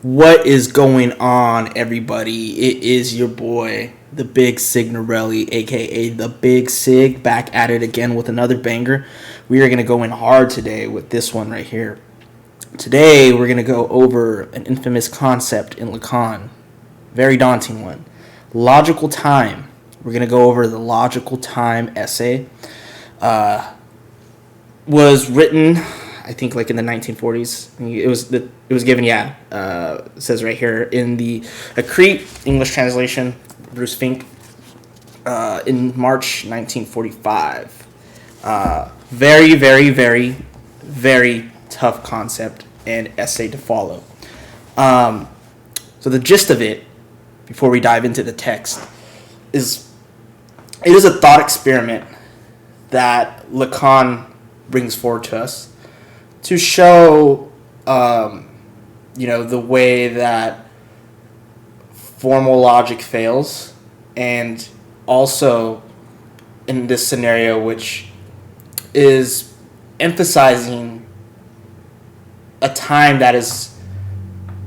What is going on, everybody? It is your boy, the Big Signorelli, aka the Big Sig, back at it again with another banger. We are going to go in hard today with this one right here. Today, we're going to go over an infamous concept in Lacan. Very daunting one. Logical time. We're going to go over the logical time essay. Was written, I think, like in the 1940s. It was given, it says right here in the Crete English translation, Bruce Fink, in March 1945. Very, very, very, very tough concept and essay to follow. So the gist of it, before we dive into the text, is it is a thought experiment that Lacan brings forward to us to show, the way that formal logic fails, and also in this scenario, which is emphasizing a time that is,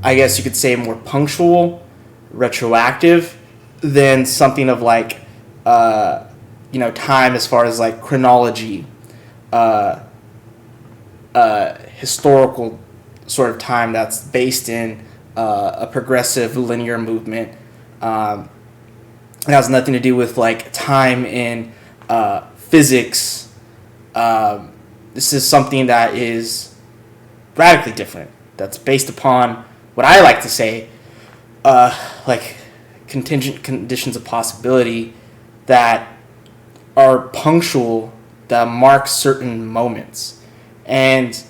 I guess you could say, more punctual, retroactive, than something of like, time as far as like chronology, historical sort of time that's based in a progressive linear movement. It has nothing to do with like time in physics. This is something that is radically different. That's based upon what I like to say, like contingent conditions of possibility that are punctual, that mark certain moments. And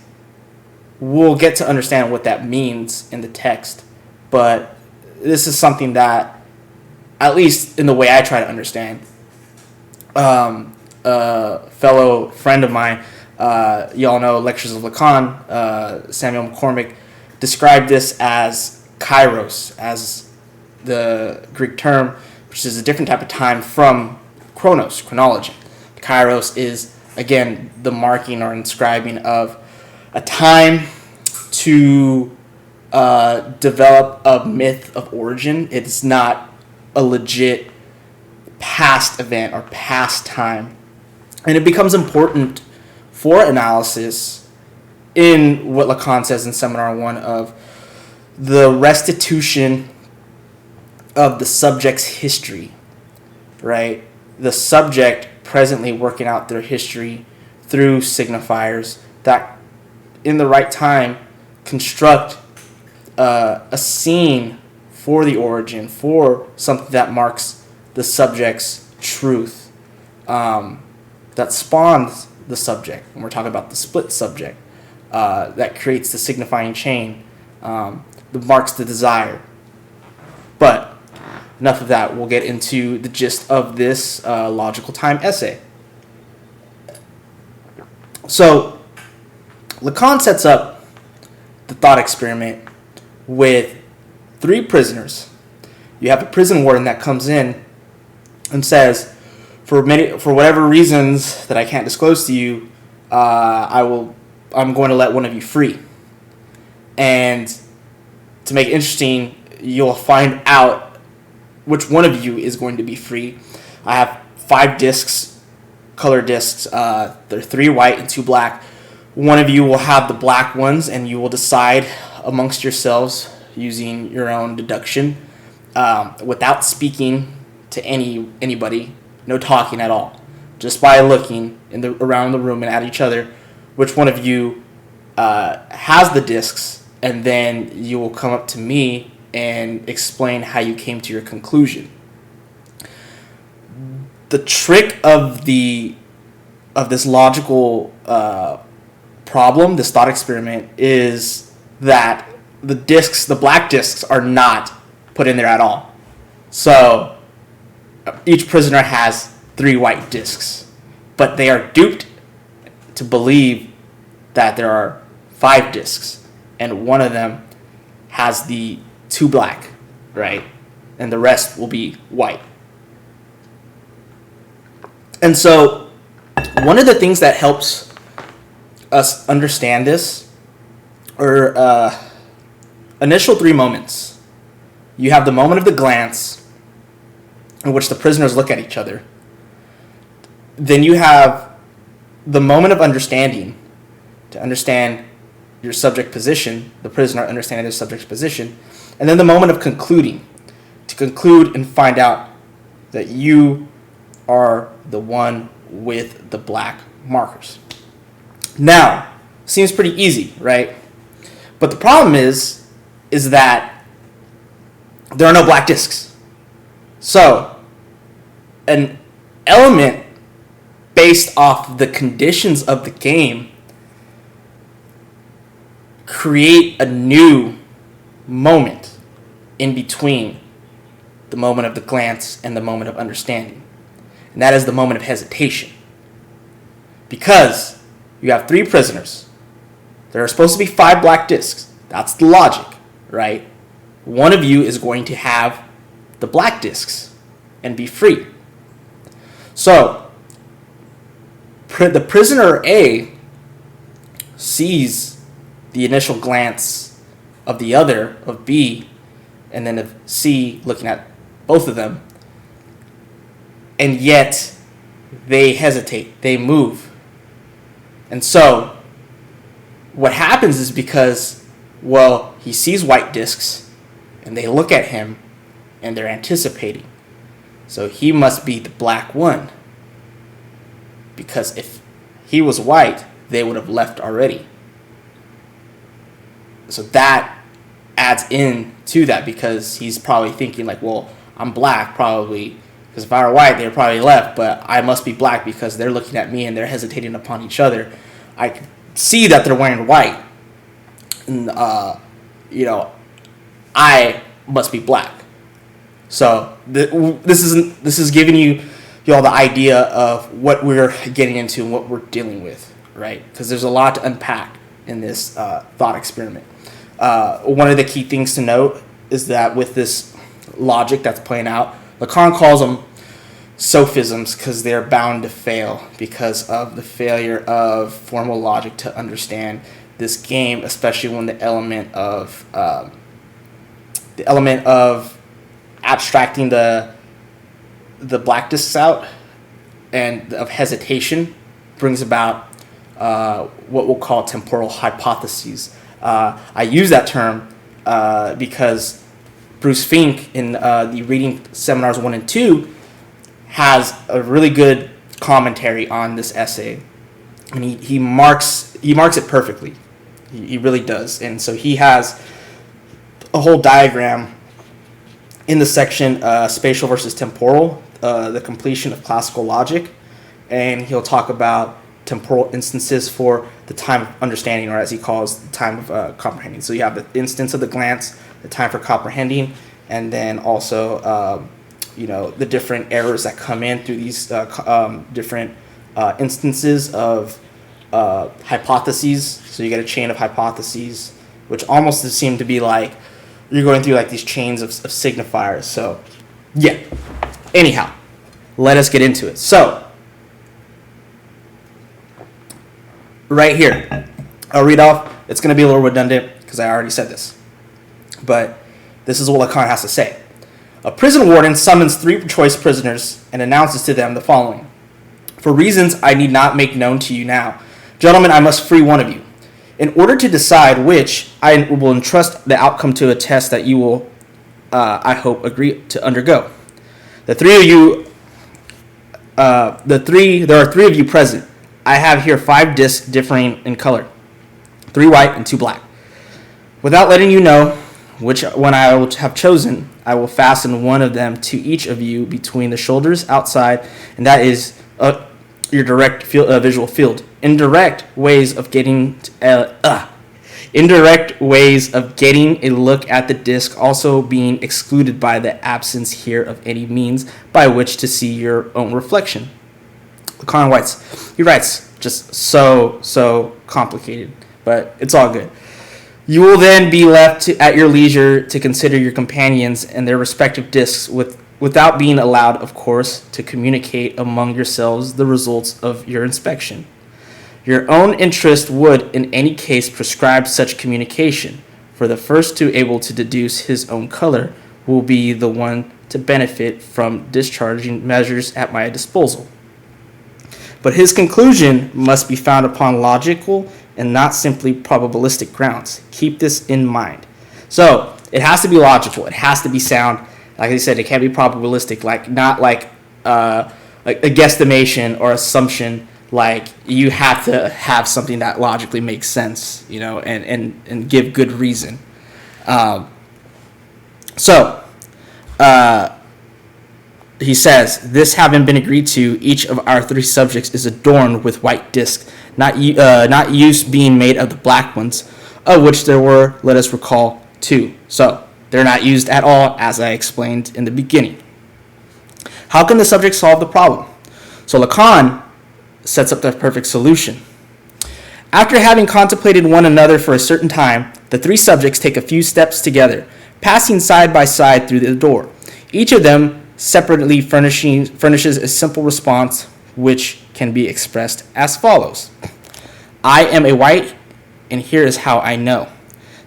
we'll get to understand what that means in the text. But this is something that, at least in the way I try to understand, a fellow friend of mine, y'all know Lectures of Lacan, Samuel McCormick, described this as kairos, as the Greek term, which is a different type of time from chronos, chronology. Kairos is, again, the marking or inscribing of a time to develop a myth of origin. It's not a legit past event or past time. And it becomes important for analysis in what Lacan says in Seminar 1 of the restitution of the subject's history, right? The subject presently working out their history through signifiers that, in the right time, construct a scene for the origin, for something that marks the subject's truth, that spawns the subject. And we're talking about the split subject that creates the signifying chain, that marks the desire. But enough of that. We'll get into the gist of this logical time essay. So, Lacan sets up the thought experiment with three prisoners. You have a prison warden that comes in and says, for whatever reasons that I can't disclose to you, I'm going to let one of you free. And to make it interesting, you'll find out which one of you is going to be free. I have 5 discs, color discs. They're 3 white and 2 black. One of you will have the black ones, and you will decide amongst yourselves using your own deduction, without speaking to anybody, no talking at all, just by looking around the room and at each other, which one of you has the discs, and then you will come up to me and explain how you came to your conclusion. The trick of this logical problem, this thought experiment, is that the black discs, are not put in there at all. So each prisoner has 3 white discs, but they are duped to believe that there are 5 discs, and one of them has the 2 black, right? And the rest will be white. And so one of the things that helps us understand this, or initial three moments. You have the moment of the glance, in which the prisoners look at each other. Then you have the moment of understanding, to understand your subject position, the prisoner understanding their subject's position. And then the moment of concluding, to conclude and find out that you are the one with the black markers. Now, seems pretty easy, right? But the problem is that there are no black discs. So, an element based off the conditions of the game create a new moment in between the moment of the glance and the moment of understanding. And that is the moment of hesitation. Because you have three prisoners. There are supposed to be 5 black discs. That's the logic, right? One of you is going to have the black discs and be free. So, the prisoner A sees the initial glance of the other, of B, and then of C looking at both of them, and yet they hesitate, they move. And so what happens is because, well, he sees white discs and they look at him and they're anticipating. So he must be the black one. Because if he was white, they would have left already. So that adds in to that, because he's probably thinking like, well, I'm black probably, because if I were white, they'd probably left, but I must be black because they're looking at me and they're hesitating upon each other. I can see that they're wearing white, and I must be black. So this is giving you all the idea of what we're getting into and what we're dealing with, right? Because there's a lot to unpack in this thought experiment. One of the key things to note is that with this logic that's playing out, Lacan calls them sophisms because they're bound to fail because of the failure of formal logic to understand this game, especially when the element of abstracting the black discs out and of hesitation brings about what we'll call temporal hypotheses. I use that term because Bruce Fink in the Reading Seminars 1 and 2 has a really good commentary on this essay, and he marks it perfectly. He really does. And so he has a whole diagram in the section spatial versus temporal, the completion of classical logic, and he'll talk about temporal instances for the time of understanding, or as he calls, the time of comprehending. So you have the instance of the glance, the time for comprehending, and then also the different errors that come in through these different instances of hypotheses. So you get a chain of hypotheses, which almost seem to be like you're going through like these chains of signifiers. So yeah. Anyhow, let us get into it. So right here, I'll read off. It's going to be a little redundant because I already said this. But this is what Lacan has to say. A prison warden summons 3 choice prisoners and announces to them the following. For reasons I need not make known to you now, gentlemen, I must free one of you. In order to decide which, I will entrust the outcome to a test that you will, I hope, agree to undergo. There are 3 of you present. I have here 5 discs differing in color, 3 white and 2 black. Without letting you know which one I will have chosen, I will fasten one of them to each of you between the shoulders outside, and that is your direct visual field. Indirect ways of getting a look at the disc also being excluded by the absence here of any means by which to see your own reflection. Lacan writes, just so complicated, but it's all good. You will then be left at your leisure to consider your companions and their respective discs without being allowed, of course, to communicate among yourselves the results of your inspection. Your own interest would, in any case, prescribe such communication, For the first to able to deduce his own color will be the one to benefit from discharging measures at my disposal. But his conclusion must be found upon logical and not simply probabilistic grounds. Keep this in mind. So it has to be logical. It has to be sound. Like I said, it can't be probabilistic, not like a guesstimation or assumption. Like you have to have something that logically makes sense, and give good reason. He says, this having been agreed to, each of our three subjects is adorned with white discs, not use being made of the black ones, of which there were, let us recall, two. So they're not used at all, as I explained in the beginning. How can the subject solve the problem? So Lacan sets up the perfect solution. After having contemplated one another for a certain time, the three subjects take a few steps together, passing side by side through the door. Each of them separately furnishes a simple response which can be expressed as follows. I am a white, and here is how I know.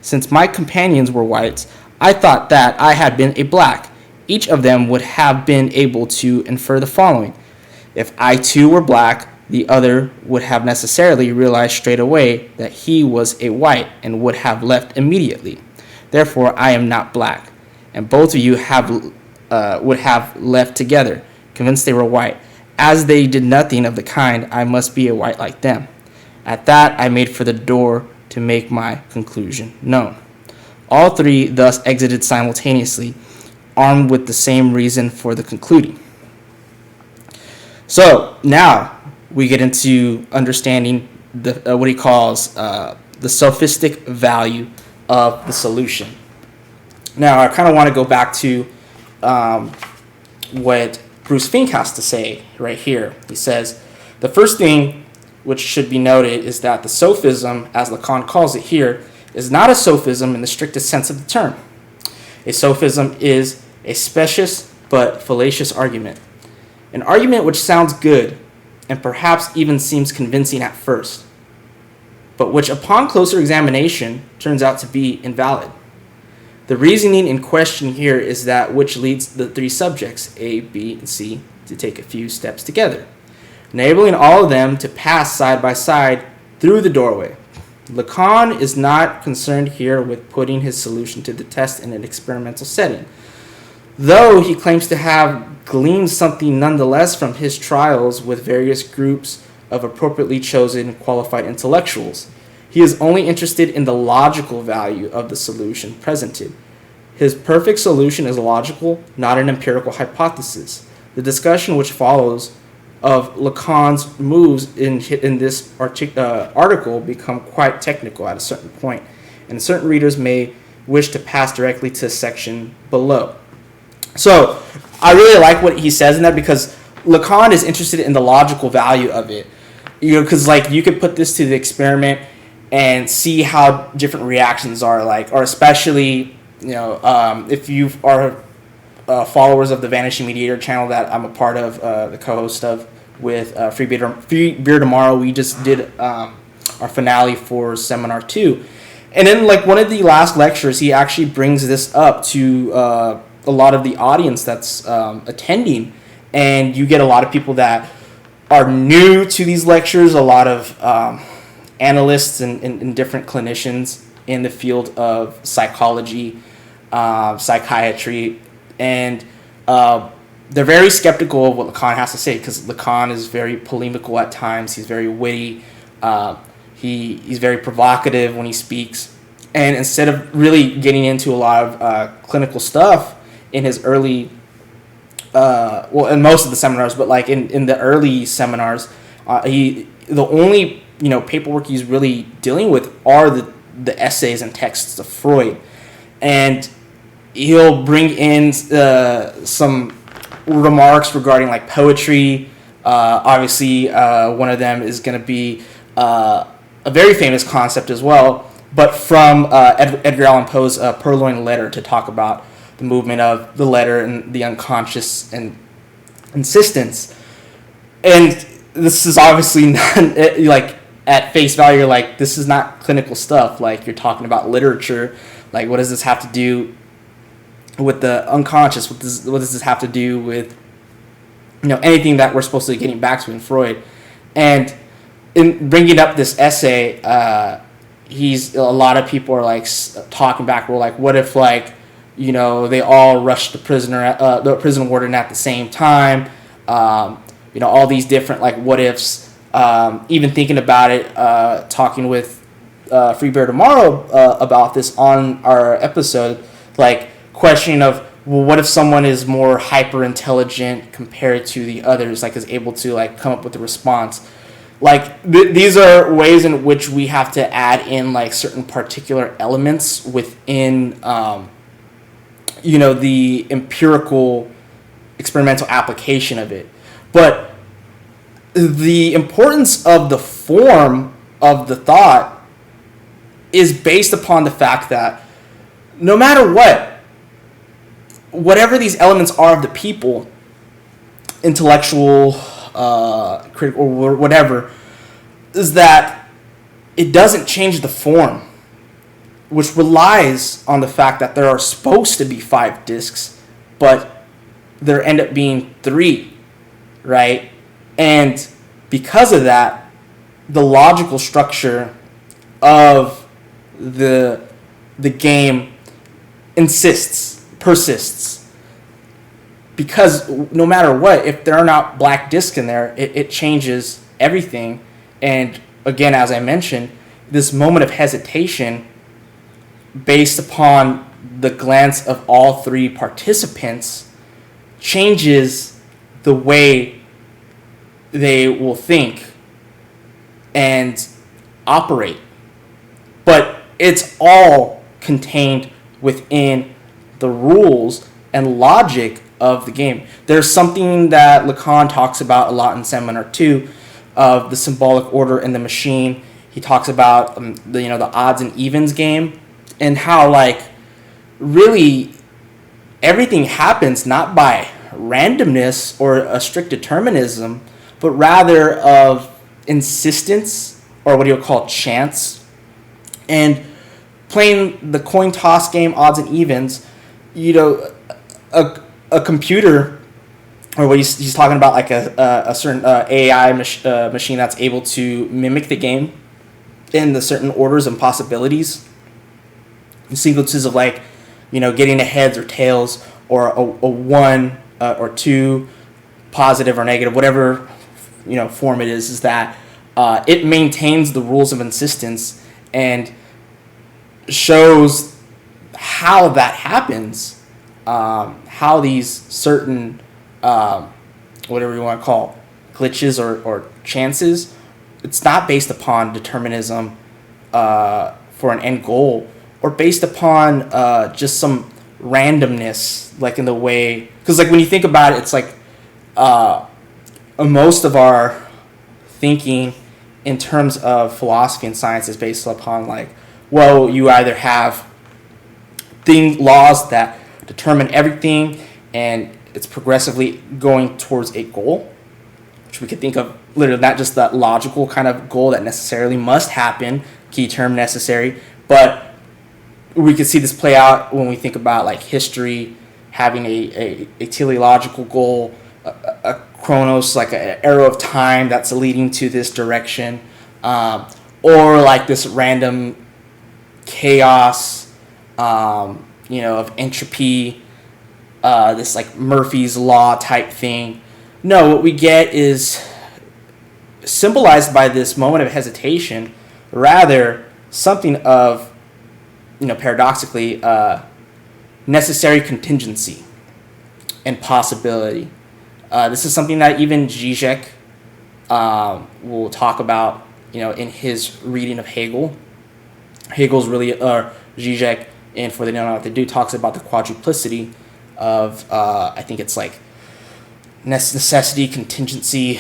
Since my companions were whites, I thought that I had been a black. Each of them would have been able to infer the following. If I too were black, the other would have necessarily realized straight away that he was a white and would have left immediately. Therefore, I am not black, and both of you would have left together, convinced they were white. As they did nothing of the kind, I must be a white like them. At that, I made for the door to make my conclusion known. All three thus exited simultaneously, armed with the same reason for the concluding. So now we get into understanding what he calls the sophistic value of the solution. Now I kind of want to go back to what Bruce Fink has to say right here. He says, the first thing which should be noted is that the sophism, as Lacan calls it here, is not a sophism in the strictest sense of the term. A sophism is a specious but fallacious argument. An argument which sounds good and perhaps even seems convincing at first, but which upon closer examination turns out to be invalid. The reasoning in question here is that which leads the three subjects, A, B, and C, to take a few steps together, enabling all of them to pass side by side through the doorway. Lacan is not concerned here with putting his solution to the test in an experimental setting, though he claims to have gleaned something nonetheless from his trials with various groups of appropriately chosen qualified intellectuals. He is only interested in the logical value of the solution presented. His perfect solution is logical, not an empirical hypothesis. The discussion which follows of Lacan's moves in this article become quite technical at a certain point, and certain readers may wish to pass directly to a section below. So I really like what he says in that, because Lacan is interested in the logical value of it. Because you could put this to the experiment and see how different reactions are like, or especially, if you are followers of the Vanishing Mediator channel that I'm a part of, the co-host of with Free Beer Tomorrow. We just did our finale for Seminar 2. And in one of the last lectures, he actually brings this up to a lot of the audience that's attending. And you get a lot of people that are new to these lectures, a lot of analysts and different clinicians in the field of psychology, psychiatry, and they're very skeptical of what Lacan has to say, because Lacan is very polemical at times. He's very witty. He's very provocative when he speaks. And instead of really getting into a lot of clinical stuff in his early, in most of the seminars, but in the early seminars, the only paperwork he's really dealing with are the essays and texts of Freud. And he'll bring in some remarks regarding poetry. Obviously, one of them is going to be a very famous concept as well, but from Edgar Allan Poe's Purloined Letter, to talk about the movement of the letter and the unconscious and insistence. And this is obviously not at face value, this is not clinical stuff. You're talking about literature. Like, what does this have to do with the unconscious? What does this have to do with, anything that we're supposed to be getting back to in Freud? And in bringing up this essay, a lot of people are like talking back. We're like, what if like, they all rushed the prison warden at the same time? All these different like what ifs. Even thinking about it, talking with Free Bear tomorrow about this on our episode, like questioning of, well, what if someone is more hyper intelligent compared to the others, like is able to like come up with a response? Like these are ways in which we have to add in like certain particular elements within the empirical experimental application of it. But the importance of the form of the thought is based upon the fact that no matter whatever these elements are of the people, intellectual, critical, or whatever, is that it doesn't change the form, which relies on the fact that there are supposed to be 5 discs, but there end up being 3, right? And because of that, the logical structure of the game persists. Because no matter what, if there are not black discs in there, it changes everything. And again, as I mentioned, this moment of hesitation based upon the glance of all 3 participants changes the way they will think and operate. But it's all contained within the rules and logic of the game. There's something that Lacan talks about a lot in Seminar 2 of the symbolic order in the machine. He talks about the odds and evens game, and how like really everything happens not by randomness or a strict determinism, but rather of insistence, or what he'll call chance. And playing the coin toss game, odds and evens, a computer, or what he's talking about, like a certain AI machine that's able to mimic the game in the certain orders and possibilities, sequences of like, getting a heads or tails, or a 1 or 2, positive or negative, whatever form it is that it maintains the rules of insistence and shows how that happens, how these certain whatever you want to call glitches or chances, it's not based upon determinism for an end goal, or based upon just some randomness, like in the way, because like when you think about it, it's like most of our thinking in terms of philosophy and science is based upon like, well, you either have laws that determine everything, and it's progressively going towards a goal, which we could think of literally not just that logical kind of goal that necessarily must happen, key term necessary, but we could see this play out when we think about like history having a teleological goal, a chronos, like an arrow of time that's leading to this direction, or like this random chaos, of entropy, this like Murphy's Law type thing. No, what we get is symbolized by this moment of hesitation, rather something of, paradoxically, necessary contingency and possibility. This is something that even Zizek will talk about, in his reading of Hegel. Hegel's really, Zizek, and For They Know Not What They Do, talks about the quadruplicity of, I think it's like necessity, contingency,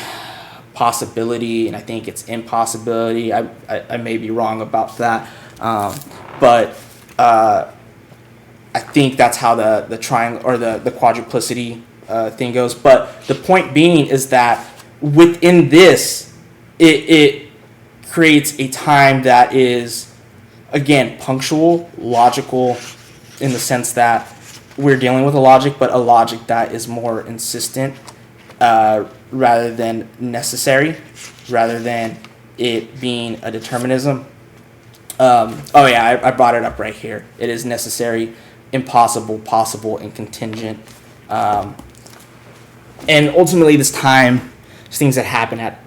possibility, and I think it's impossibility. I may be wrong about that, but I think that's how the triangle or the quadruplicity thing goes. But the point being is that within this, it creates a time that is again, punctual, logical, in the sense that we're dealing with a logic, but a logic that is more insistent rather than necessary, rather than it being a determinism. I brought it up right here. It is necessary, impossible, possible, and contingent. And ultimately, these things that happen at,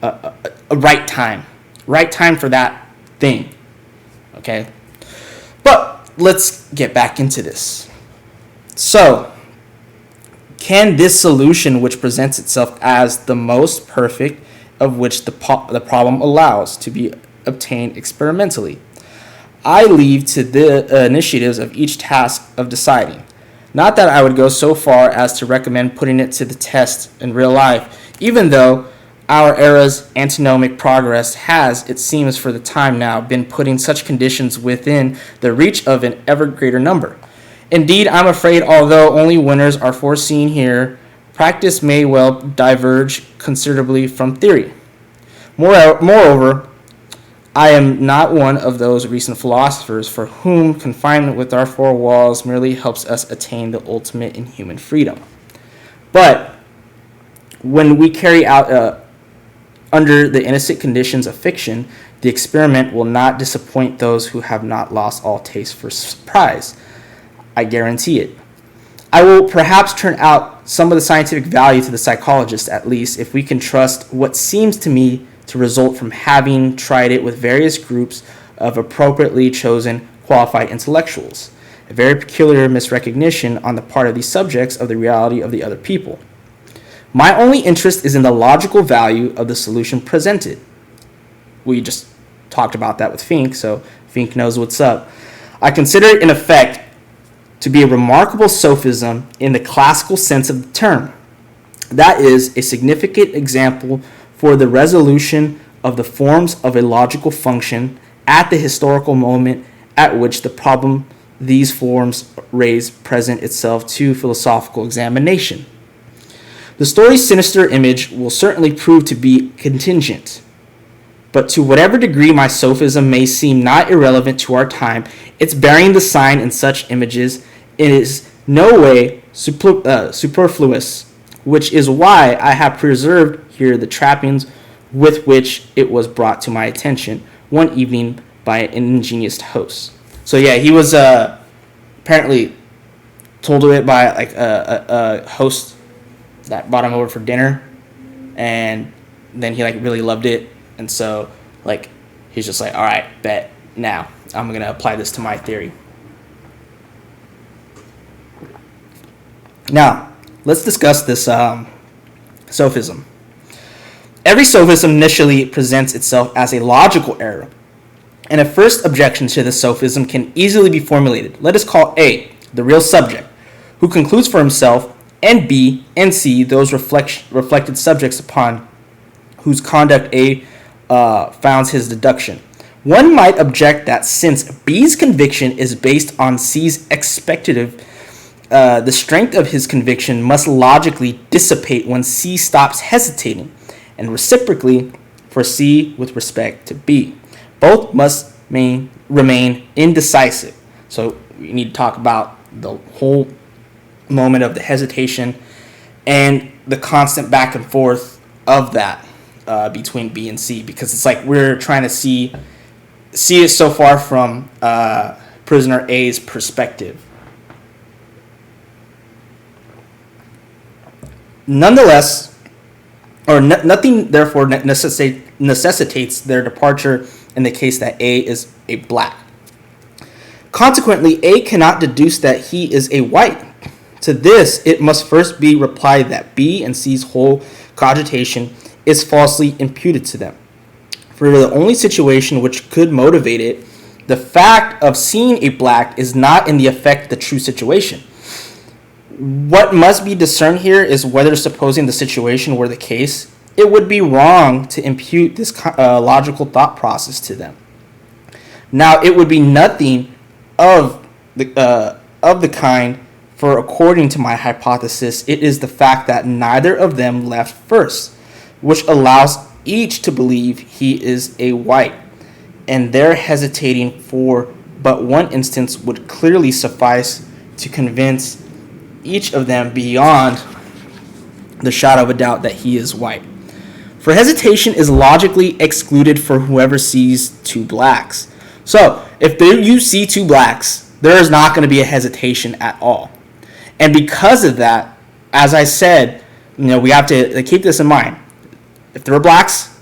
a right time for that thing. Okay? But let's get back into this. So, can this solution, which presents itself as the most perfect, of which the problem allows to be obtained experimentally? I leave to the initiatives of each task of deciding. Not that I would go so far as to recommend putting it to the test in real life, even though our era's antinomic progress has, it seems for the time now, been putting such conditions within the reach of an ever greater number. Indeed, I'm afraid although only winners are foreseen here, practice may well diverge considerably from theory. Moreover, I am not one of those recent philosophers for whom confinement with our four walls merely helps us attain the ultimate in human freedom. But when we carry out under the innocent conditions of fiction, the experiment will not disappoint those who have not lost all taste for surprise. I guarantee it. I will perhaps turn out some of the scientific value to the psychologist, at least, if we can trust what seems to me to result from having tried it with various groups of appropriately chosen qualified intellectuals, a very peculiar misrecognition on the part of these subjects of the reality of the other people. My only interest is in the logical value of the solution presented. We just talked about that with Fink, so Fink knows what's up. I consider it, in effect, to be a remarkable sophism in the classical sense of the term. That is, a significant example for the resolution of the forms of a logical function at the historical moment at which the problem these forms raise present itself to philosophical examination. The story's sinister image will certainly prove to be contingent, but to whatever degree my sophism may seem not irrelevant to our time, its bearing the sign in such images is no way superfluous, which is why I have preserved here the trappings with which it was brought to my attention one evening by an ingenious host. So yeah, he was apparently told of it by like a host that brought him over for dinner, and then he like really loved it, and so like he's just like, all right, bet, now I'm gonna apply this to my theory. Now let's discuss this sophism. Every sophism initially presents itself as a logical error, and a first objection to this sophism can easily be formulated. Let us call A the real subject, who concludes for himself, and B and C those reflected subjects upon whose conduct A founds his deduction. One might object that since B's conviction is based on C's expectative, the strength of his conviction must logically dissipate when C stops hesitating, and reciprocally for C with respect to B. Both must remain indecisive. So we need to talk about the whole moment of the hesitation and the constant back and forth of that between B and C, because it's like we're trying to see it so far from prisoner A's perspective. Nonetheless, nothing therefore necessitates their departure in the case that A is a black. Consequently, A cannot deduce that he is a white. To this, it must first be replied that B and C's whole cogitation is falsely imputed to them. For the only situation which could motivate it, the fact of seeing a black is not in the effect of the true situation. What must be discerned here is whether, supposing the situation were the case, it would be wrong to impute this logical thought process to them. Now, it would be nothing of the kind, for according to my hypothesis, it is the fact that neither of them left first, which allows each to believe he is a white. and their hesitating for but one instance would clearly suffice to convince each of them beyond the shadow of a doubt that he is white. For hesitation is logically excluded for whoever sees two blacks. So, if you see two blacks, there is not going to be a hesitation at all. And because of that, as I said, we have to keep this in mind. If there are blacks,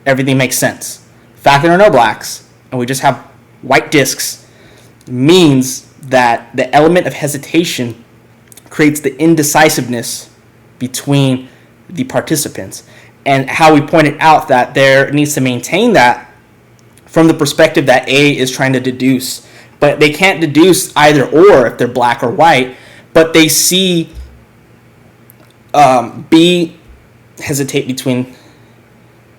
everything makes sense. The fact that there are no blacks, and we just have white discs, means that the element of hesitation creates the indecisiveness between the participants. And how we pointed out that there needs to maintain that from the perspective that A is trying to deduce. But they can't deduce either or if they're black or white, but they see B hesitate between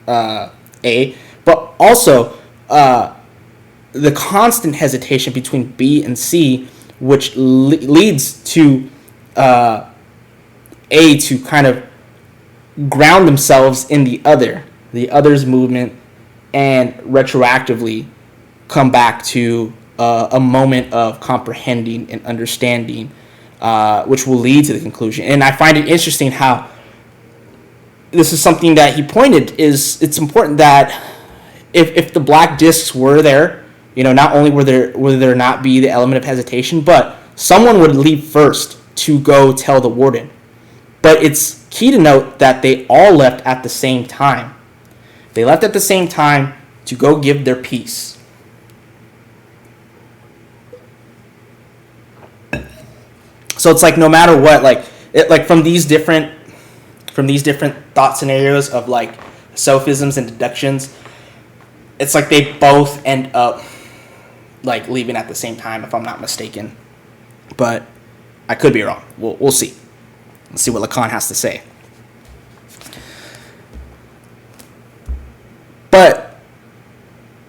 A, but also the constant hesitation between B and C, which leads to A to kind of ground themselves in the other's movement, and retroactively come back to a moment of comprehending and understanding, which will lead to the conclusion. And I find it interesting how this is something that he pointed is it's important that if the black discs were there, not only would there not be the element of hesitation, but someone would leave first to go tell the warden. But it's key to note that they all left at the same time. They left at the same time to go give their piece. So it's like no matter what, from these different thought scenarios of sophisms and deductions, it's like they both end up leaving at the same time, if I'm not mistaken. But I could be wrong. We'll see. Let's see what Lacan has to say. But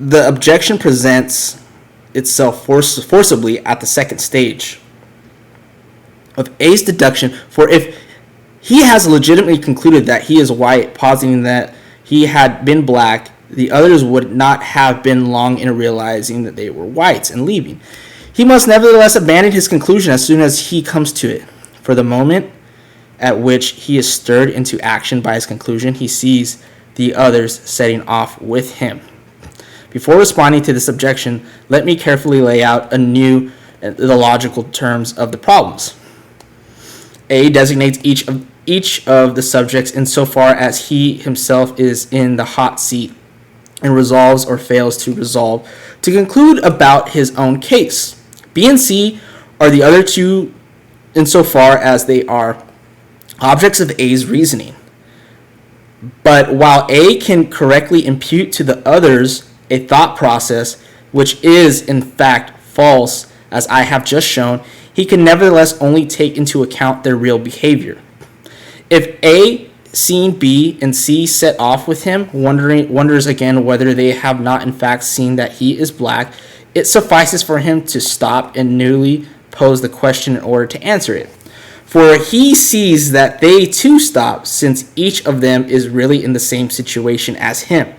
the objection presents itself forcibly at the second stage of A's deduction. For if he has legitimately concluded that he is white, positing that he had been black, the others would not have been long in realizing that they were whites and leaving. He must nevertheless abandon his conclusion as soon as he comes to it. For the moment at which he is stirred into action by his conclusion, he sees the others setting off with him. Before responding to this objection, let me carefully lay out anew the logical terms of the problems. A designates each of the subjects insofar as he himself is in the hot seat and resolves or fails to resolve to conclude about his own case. B and C are the other two insofar as they are objects of A's reasoning. But while A can correctly impute to the others a thought process which is in fact false, as I have just shown, he can nevertheless only take into account their real behavior. If A, seeing B and C set off with him, wonders again whether they have not in fact seen that he is black, it suffices for him to stop and newly pose the question in order to answer it. For he sees that they too stop, since each of them is really in the same situation as him.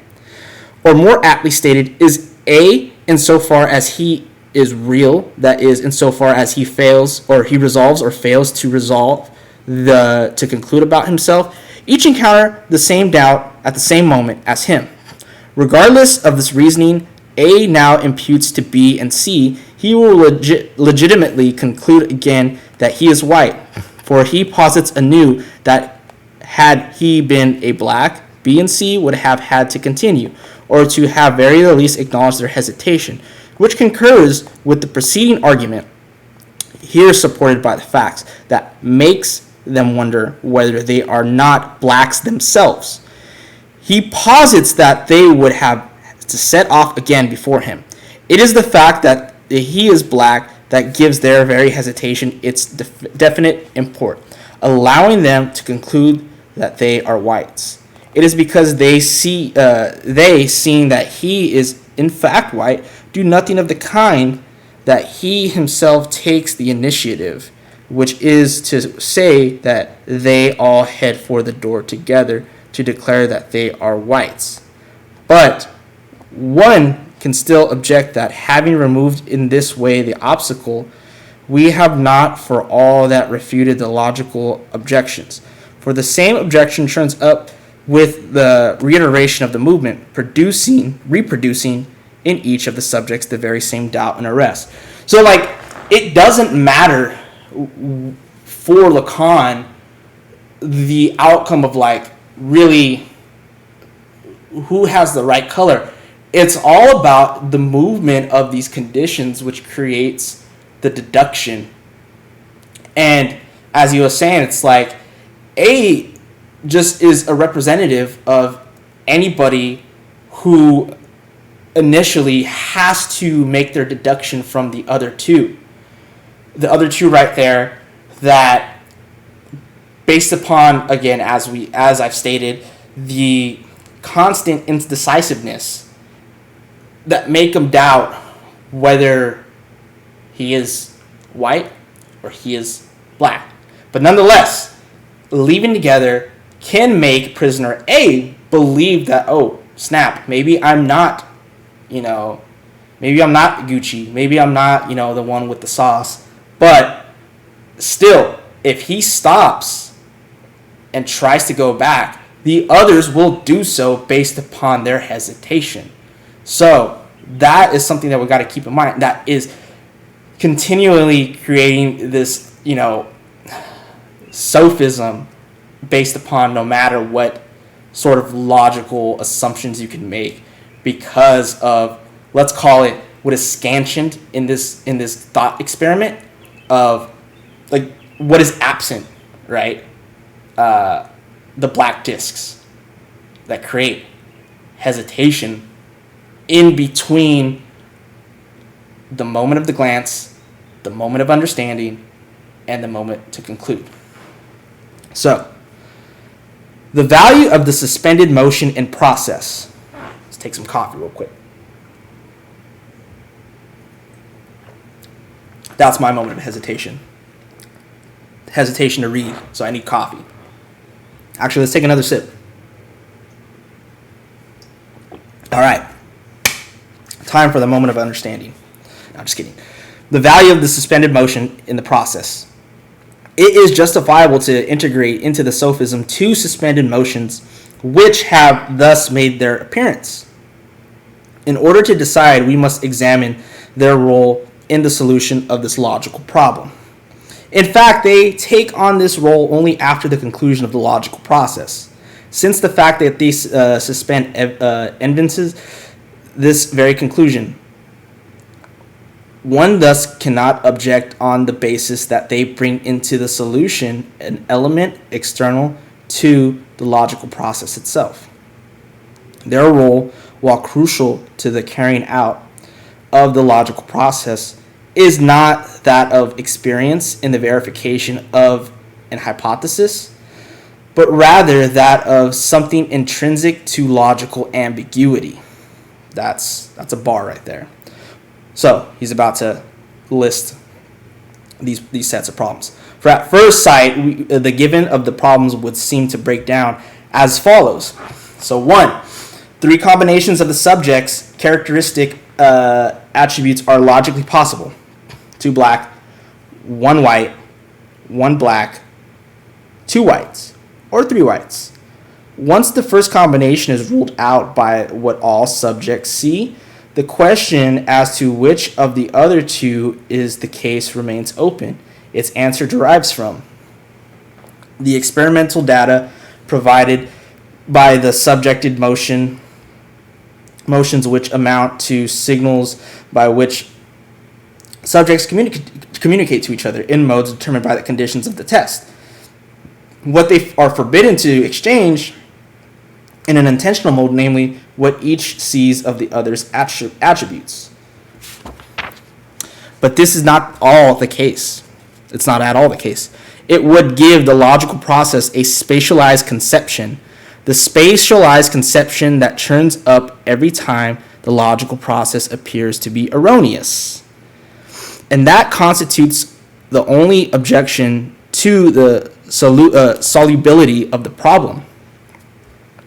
Or more aptly stated, is A insofar as he is real, that is, insofar as he fails or he resolves or fails to resolve to conclude about himself, each encounter the same doubt at the same moment as him. Regardless of this reasoning, A now imputes to B and C, he will legitimately conclude again that he is white, for he posits anew that had he been a black, B and C would have had to continue, or to have very the least acknowledged their hesitation, which concurs with the preceding argument, here supported by the facts, that makes them wonder whether they are not blacks themselves. He posits that they would have to set off again before him. It is the fact that he is black that gives their very hesitation its definite import, allowing them to conclude that they are whites. It is because they seeing that he is in fact white, do nothing of the kind, that he himself takes the initiative, which is to say that they all head for the door together to declare that they are whites. But one can still object that, having removed in this way the obstacle, we have not for all that refuted the logical objections. For the same objection turns up with the reiteration of the movement, reproducing in each of the subjects the very same doubt and arrest. So, like, it doesn't matter for Lacan the outcome of, like, really who has the right color. It's all about the movement of these conditions which creates the deduction. And as you were saying, it's like A just is a representative of anybody who initially has to make their deduction from the other two. The other two right there that, based upon, again, as I've stated, the constant indecisiveness that make him doubt whether he is white or he is black. But nonetheless, leaving together can make prisoner A believe that, oh, snap, maybe I'm not, maybe I'm not Gucci, maybe I'm not, the one with the sauce. But still, if he stops and tries to go back, the others will do so based upon their hesitation. So that is something that we got to keep in mind. That is continually creating this, sophism based upon no matter what sort of logical assumptions you can make, because of, let's call it, what is scansioned in this thought experiment of, like, what is absent, right? The black discs that create hesitation in between the moment of the glance, the moment of understanding, and the moment to conclude. So, the value of the suspended motion in process. Let's take some coffee real quick. That's my moment of hesitation. Hesitation to read, so I need coffee. Actually, let's take another sip. All right. Time for the moment of understanding. No, I'm just kidding. The value of the suspended motion in the process. It is justifiable to integrate into the sophism two suspended motions which have thus made their appearance. In order to decide, we must examine their role in the solution of this logical problem. In fact, they take on this role only after the conclusion of the logical process, since the fact that they suspend evidences this very conclusion. One thus cannot object on the basis that they bring into the solution an element external to the logical process itself. Their role, while crucial to the carrying out of the logical process, is not that of experience in the verification of an hypothesis, but rather that of something intrinsic to logical ambiguity. That's a bar right there. So he's about to list these sets of problems. For at first sight, the given of the problems would seem to break down as follows. So 1, 3 combinations of the subject's characteristic attributes are logically possible. 2 black, 1 white, 1 black, 2 whites, or 3 whites. Once the first combination is ruled out by what all subjects see, the question as to which of the other two is the case remains open. Its answer derives from the experimental data provided by the subjected motions which amount to signals by which subjects communicate to each other in modes determined by the conditions of the test. What they are forbidden to exchange in an intentional mode, namely what each sees of the other's attributes. But this is not all the case. It's not at all the case. It would give the logical process a spatialized conception, the spatialized conception that turns up every time the logical process appears to be erroneous. And that constitutes the only objection to the solubility of the problem.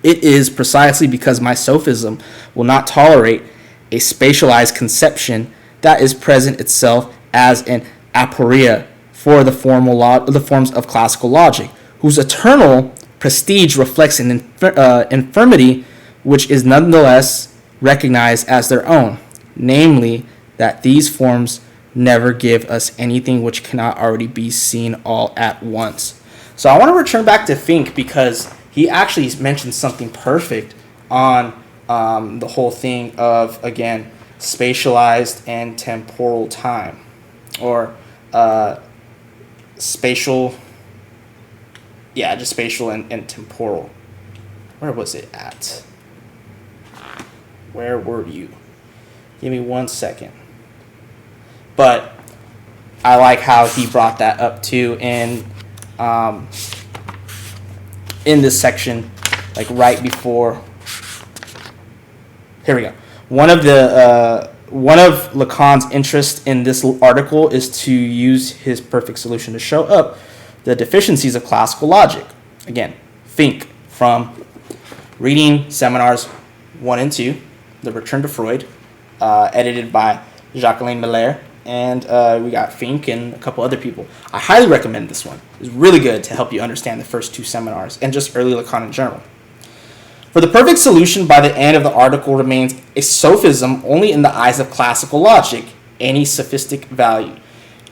It is precisely because my sophism will not tolerate a spatialized conception that is present itself as an aporia for the forms of classical logic, whose eternal prestige reflects an infirmity which is nonetheless recognized as their own, namely that these forms never give us anything which cannot already be seen all at once. So I want to return back to Fink because he actually mentioned something perfect on the whole thing of, again, spatialized and temporal time, or spatial, just spatial and temporal. Where was it at? Where were you? Give me 1 second. But I like how he brought that up too in this section, like right before. Here we go. One of Lacan's interests in this article is to use his perfect solution to show up the deficiencies of classical logic. Again, Fink, from reading seminars 1 and 2, The Return to Freud, edited by Jacques Lacan, and we got Fink and a couple other people. I highly recommend this one. It's really good to help you understand the first 2 seminars and just early Lacan in general. For the perfect solution by the end of the article remains a sophism only in the eyes of classical logic, any sophistic value.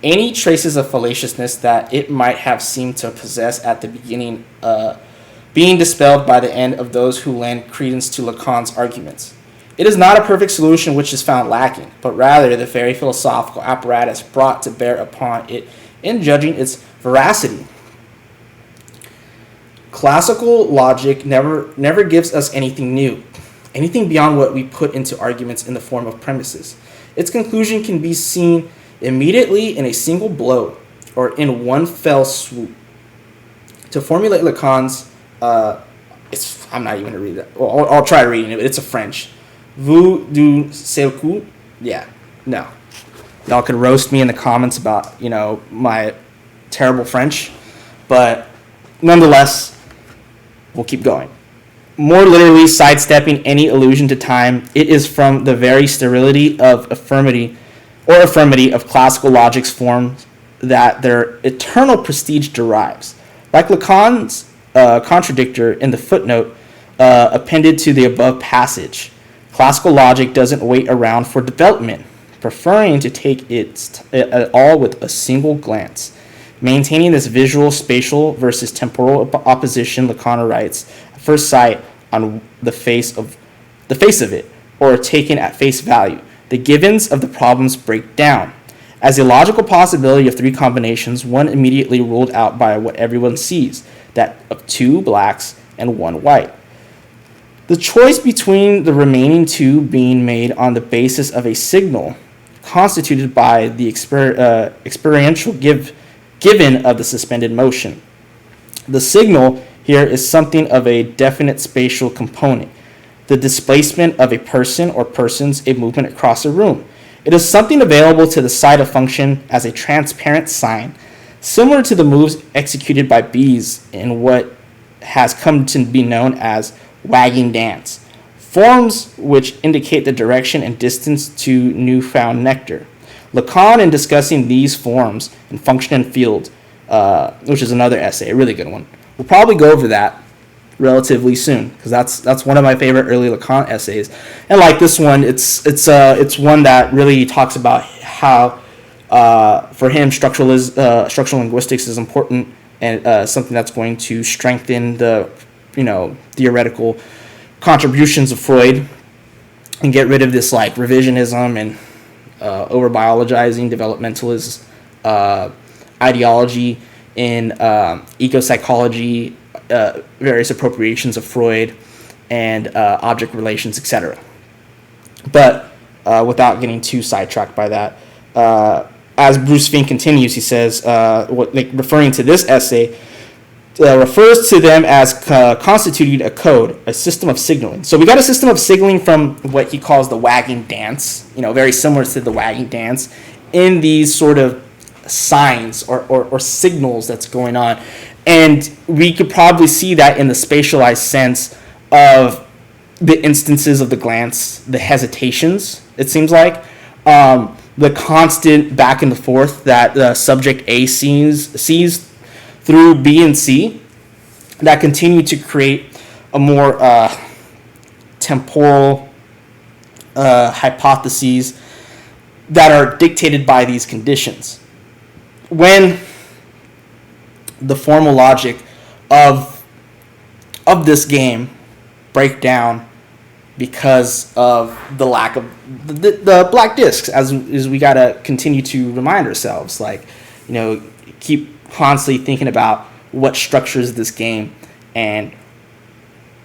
Any traces of fallaciousness that it might have seemed to possess at the beginning being dispelled by the end of those who lend credence to Lacan's arguments. It is not a perfect solution which is found lacking, but rather the very philosophical apparatus brought to bear upon it in judging its veracity. Classical logic never gives us anything new, anything beyond what we put into arguments in the form of premises. Its conclusion can be seen immediately in a single blow or in one fell swoop. To formulate Lacan's, I'm not even going to read that. Well, I'll try reading it, but it's a French. Vous du seul coup? Yeah, no. Y'all could roast me in the comments about, my terrible French, but nonetheless, we'll keep going. More literally sidestepping any allusion to time, it is from the very sterility of affirmity of classical logic's forms that their eternal prestige derives. Like Lacan's contradictor in the footnote appended to the above passage, classical logic doesn't wait around for development, preferring to take it all with a single glance. Maintaining this visual, spatial versus temporal opposition, Lacan writes, at first sight, on the face of it, or taken at face value, the givens of the problems break down. As a logical possibility of 3 combinations, one immediately ruled out by what everyone sees, that of 2 blacks and 1 white. The choice between the remaining 2 being made on the basis of a signal constituted by the experiential given of the suspended motion. The signal here is something of a definite spatial component, the displacement of a person or persons, a movement across a room. It is something available to the sight of function as a transparent sign, similar to the moves executed by bees in what has come to be known as wagging dance, forms which indicate the direction and distance to newfound nectar. Lacan, in discussing these forms in Function and Field, which is another essay, a really good one, we'll probably go over that relatively soon because that's one of my favorite early Lacan essays. And like this one, it's one that really talks about how for him structural linguistics is important and something that's going to strengthen the theoretical contributions of Freud and get rid of this like revisionism and over-biologizing developmentalist ideology in eco-psychology, various appropriations of Freud, and object relations, etc. But without getting too sidetracked by that, as Bruce Fink continues, he says, referring to this essay, refers to them as constituting a code, a system of signaling. So we got a system of signaling from what he calls the wagging dance, very similar to the wagging dance, in these sort of signs or signals that's going on. And we could probably see that in the spatialized sense of the instances of the glance, the hesitations, it seems like, the constant back and forth that the subject A sees through B and C, that continue to create a more temporal hypotheses that are dictated by these conditions. When the formal logic of this game break down because of the lack of the black discs, as we gotta continue to remind ourselves, like, keep constantly thinking about what structures this game, and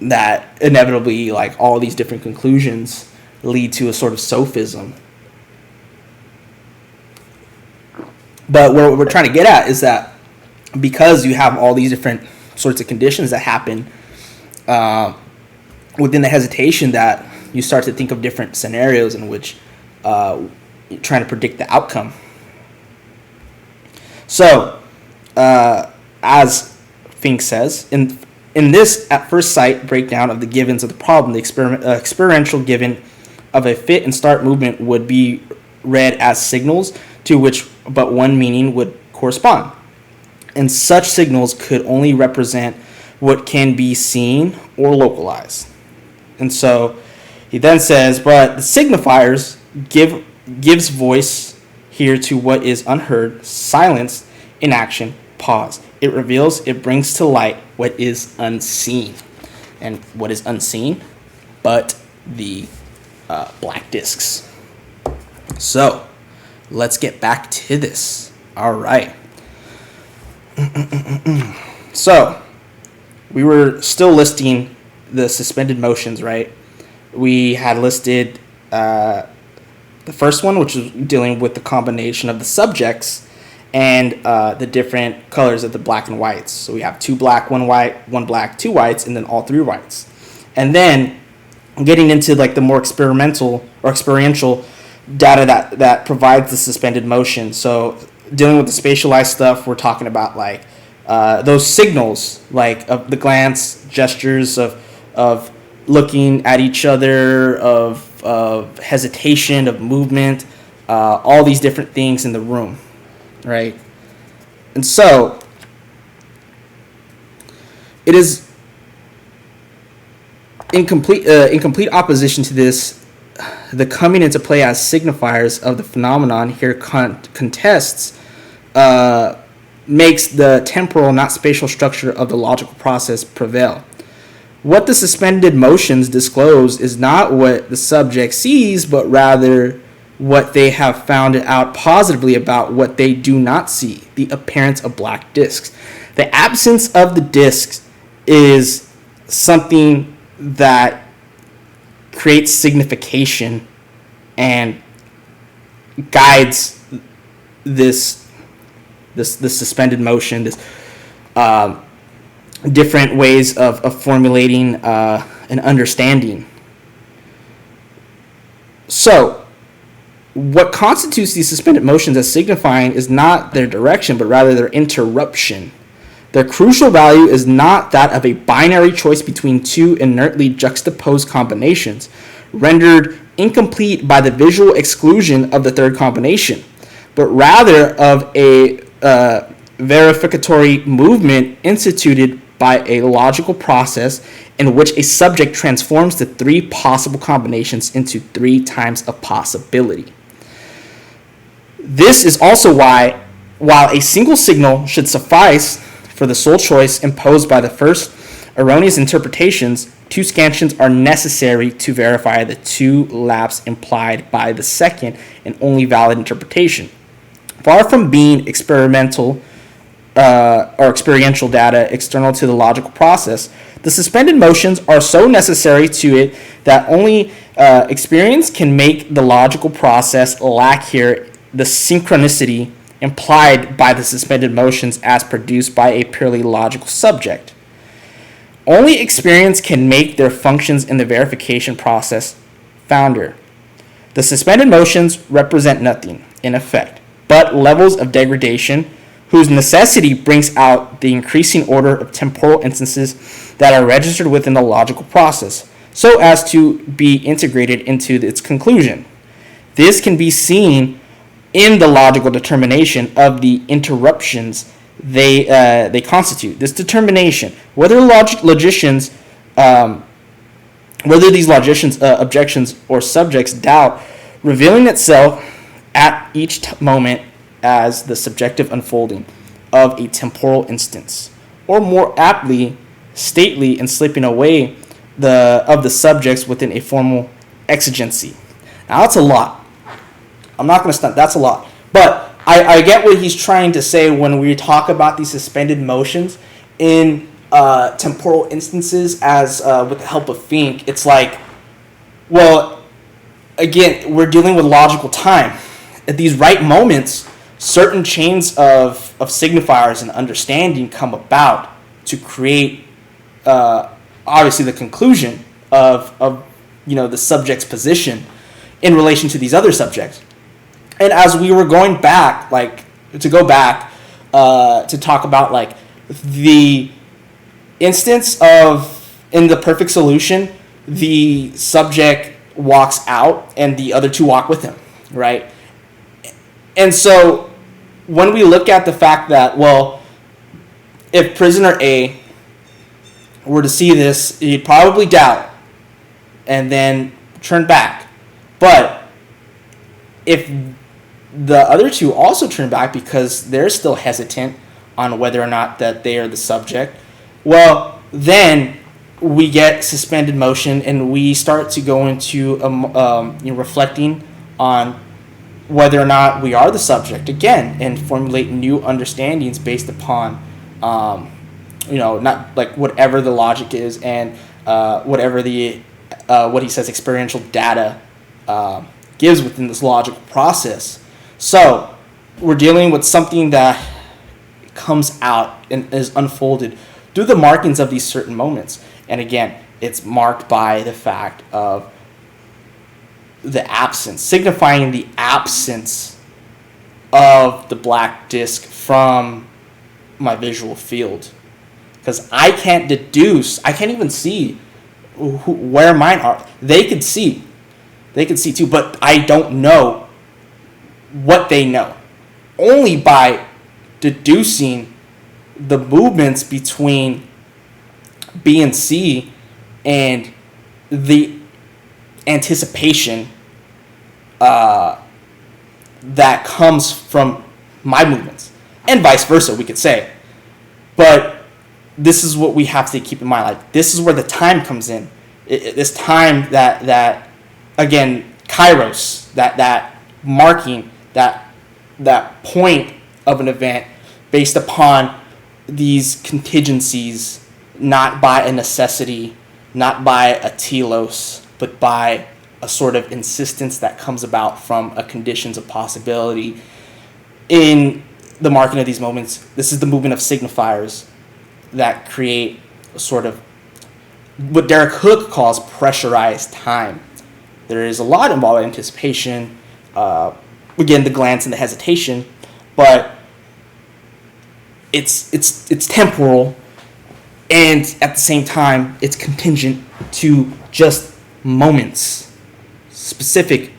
that inevitably, like, all these different conclusions lead to a sort of sophism. But what we're trying to get at is that because you have all these different sorts of conditions that happen within the hesitation, that you start to think of different scenarios in which you're trying to predict the outcome. So, as Fink says, in this at first sight breakdown of the givens of the problem, the experiential given of a fit and start movement would be read as signals to which but one meaning would correspond. And such signals could only represent what can be seen or localized. And so he then says, but the signifiers gives voice here to what is unheard, silence, inaction, pause. It reveals, it brings to light what is unseen. And what is unseen? But the black discs. So, let's get back to this. All right. So, we were still listing the suspended motions, right? We had listed the first one, which is dealing with the combination of the subjects and the different colors of the black and whites. So we have 2 black, 1 white, 1 black, 2 whites, and then all 3 whites. And then getting into like the more experiential data that provides the suspended motion. So dealing with the spatialized stuff, we're talking about like those signals, like of the glance, gestures of looking at each other, of hesitation, of movement, all these different things in the room, right? And so it is in complete opposition to this. The coming into play as signifiers of the phenomenon here contests makes the temporal, not spatial structure of the logical process prevail. What the suspended motions disclose is not what the subject sees, but rather what they have found out positively about what they do not see, the appearance of black discs. The absence of the discs is something that creates signification and guides this suspended motion, this different ways of formulating an understanding. So, what constitutes these suspended motions as signifying is not their direction, but rather their interruption. Their crucial value is not that of a binary choice between 2 inertly juxtaposed combinations, rendered incomplete by the visual exclusion of the third combination, but rather of a verificatory movement instituted by a logical process in which a subject transforms the 3 possible combinations into 3 times a possibility. This is also why, while a single signal should suffice for the sole choice imposed by the first erroneous interpretations, 2 scansions are necessary to verify the 2 laps implied by the second and only valid interpretation. Far from being experiential data external to the logical process, the suspended motions are so necessary to it that only experience can make the logical process lack here the synchronicity implied by the suspended motions as produced by a purely logical subject. Only experience can make their functions in the verification process founder. The suspended motions represent nothing, in effect, but levels of degradation whose necessity brings out the increasing order of temporal instances that are registered within the logical process. so as to be integrated into its conclusion. This can be seen in the logical determination of the interruptions they constitute. This determination, whether these logicians' objections or subjects' doubt, revealing itself at each moment as the subjective unfolding of a temporal instance, or more aptly, stately and slipping away of the subjects within a formal exigency. Now that's a lot. I'm not going to stunt. That's a lot. But I get what he's trying to say when we talk about these suspended motions in temporal instances as with the help of Fink. It's like, well, again, we're dealing with logical time. At these right moments, certain chains of signifiers and understanding come about to create, obviously, the conclusion of the subject's position in relation to these other subjects. And as we were going back, to talk about the instance of, in the perfect solution, the subject walks out and the other two walk with him, right? And so when we look at the fact that, well, if prisoner A were to see this, he'd probably doubt and then turn back. But if the other two also turn back because they're still hesitant on whether or not that they are the subject, well, then we get suspended motion and we start to go into reflecting on whether or not we are the subject again, and formulate new understandings based upon not like whatever the logic is and whatever the what he says experiential data gives within this logical process. So we're dealing with something that comes out and is unfolded through the markings of these certain moments. And again, it's marked by the fact of the absence, signifying the absence of the black disk from my visual field. Because I can't deduce, I can't even see where mine are. They could see too, but I don't know what they know. Only by deducing the movements between B and C and the anticipation that comes from my movements, and vice versa, we could say. But this is what we have to keep in mind. Like, this is where the time comes in. This time that again, kairos, that marking, that point of an event based upon these contingencies, not by a necessity, not by a telos, but by a sort of insistence that comes about from a conditions of possibility. In the marking of these moments, this is the movement of signifiers that create a sort of what Derek Hook calls pressurized time. There is a lot involved in anticipation, again, the glance and the hesitation, but it's temporal, and at the same time, it's contingent to just moments, specific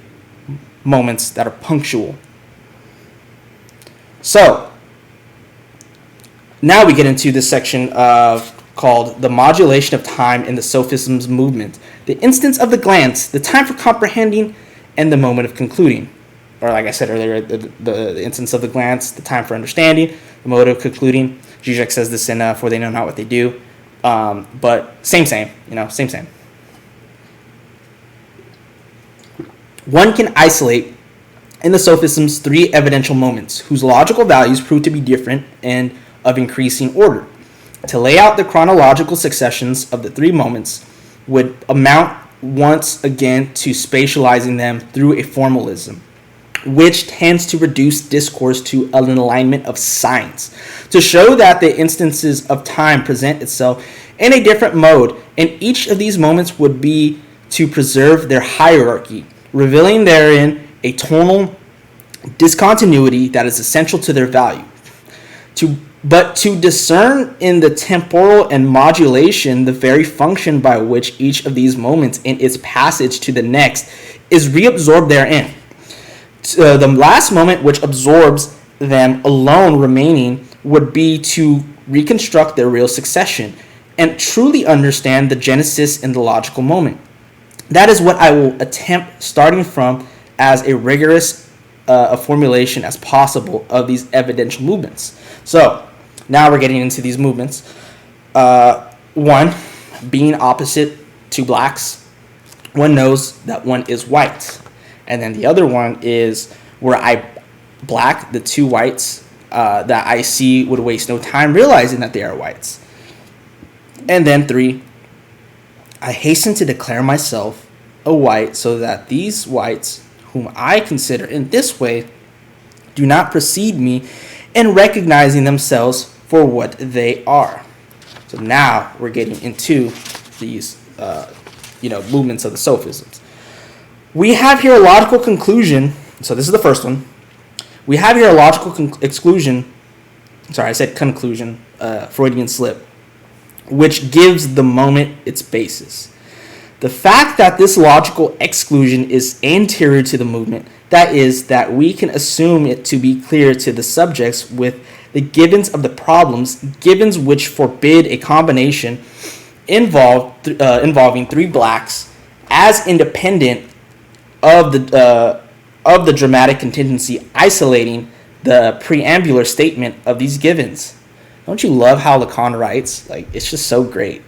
moments that are punctual. So, now we get into this section called the modulation of time in the sophism's movement, the instance of the glance, the time for comprehending, and the moment of concluding. Or like I said earlier, the instance of the glance, the time for understanding, the mode of concluding. Zizek says this in For They Know Not What They Do. But same. One can isolate in the sophisms three evidential moments whose logical values prove to be different and of increasing order. To lay out the chronological successions of the three moments would amount once again to spatializing them through a formalism, which tends to reduce discourse to an alignment of signs, to show that the instances of time present itself in a different mode, and each of these moments would be to preserve their hierarchy, revealing therein a tonal discontinuity that is essential to their value. To but to discern in the temporal and modulation the very function by which each of these moments in its passage to the next is reabsorbed therein. The last moment which absorbs them alone remaining would be to reconstruct their real succession and truly understand the genesis in the logical moment. That is what I will attempt, starting from as a rigorous a formulation as possible of these evidential movements. So now we're getting into these movements. One, being opposite two blacks, one knows that one is white. And then the other one is where I black the two whites that I see would waste no time realizing that they are whites. And then 3, I hasten to declare myself a white so that these whites, whom I consider in this way, do not precede me in recognizing themselves for what they are. So now we're getting into these movements of the sophisms. We have here a logical conclusion. So this is the first one. We have here a logical exclusion. Sorry, I said conclusion, Freudian slip, which gives the moment its basis. The fact that this logical exclusion is anterior to the movement, that is, that we can assume it to be clear to the subjects with the givens of the problems, givens which forbid a combination involving three blacks as independent of the dramatic contingency isolating the preambular statement of these givens. Don't you love how Lacan writes? Like, it's just so great.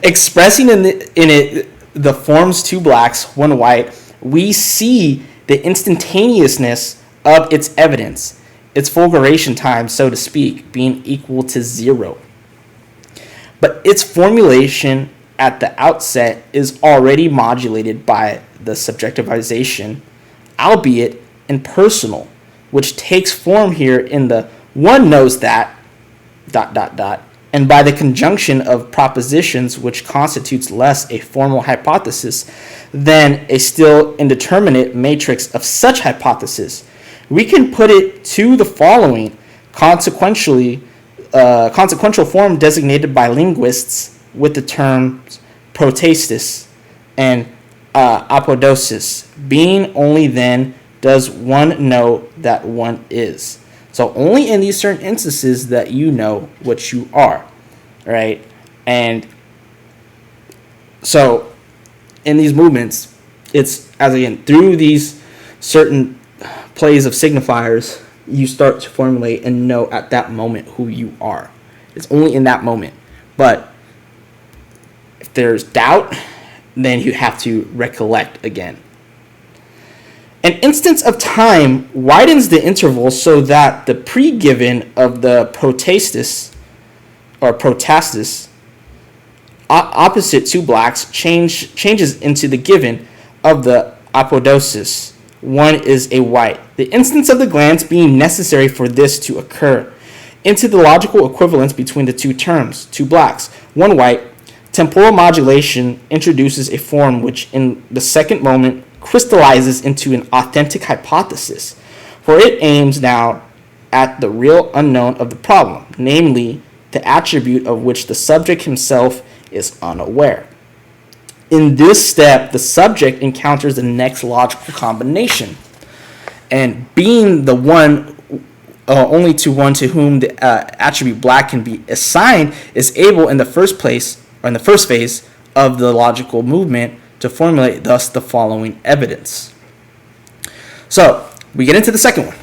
Expressing in it the forms two blacks, one white, we see the instantaneousness of its evidence, its fulguration time, so to speak, being equal to 0. But its formulation at the outset is already modulated by the subjectivization, albeit impersonal, which takes form here in the one knows that, ... and by the conjunction of propositions which constitutes less a formal hypothesis than a still indeterminate matrix of such hypothesis. We can put it to the following consequential form designated by linguists with the terms protastis and apodosis. Being only then does one know that one is. So only in these certain instances that you know what you are, right? And so in these movements, it's, as again, through these certain plays of signifiers, you start to formulate and know at that moment who you are. It's only in that moment. But if there's doubt, then you have to recollect again. An instance of time widens the interval so that the pre-given of the protastis or protastis opposite two blacks changes into the given of the apodosis. One is a white. The instance of the glance being necessary for this to occur. Into the logical equivalence between the two terms, two blacks, one white, temporal modulation introduces a form which in the second moment crystallizes into an authentic hypothesis, for it aims now at the real unknown of the problem, namely the attribute of which the subject himself is unaware. In this step, the subject encounters the next logical combination, and being the one only to one to whom the attribute black can be assigned, is able in the first place, or in the first phase of the logical movement, to formulate thus the following evidence. So we get into the second one.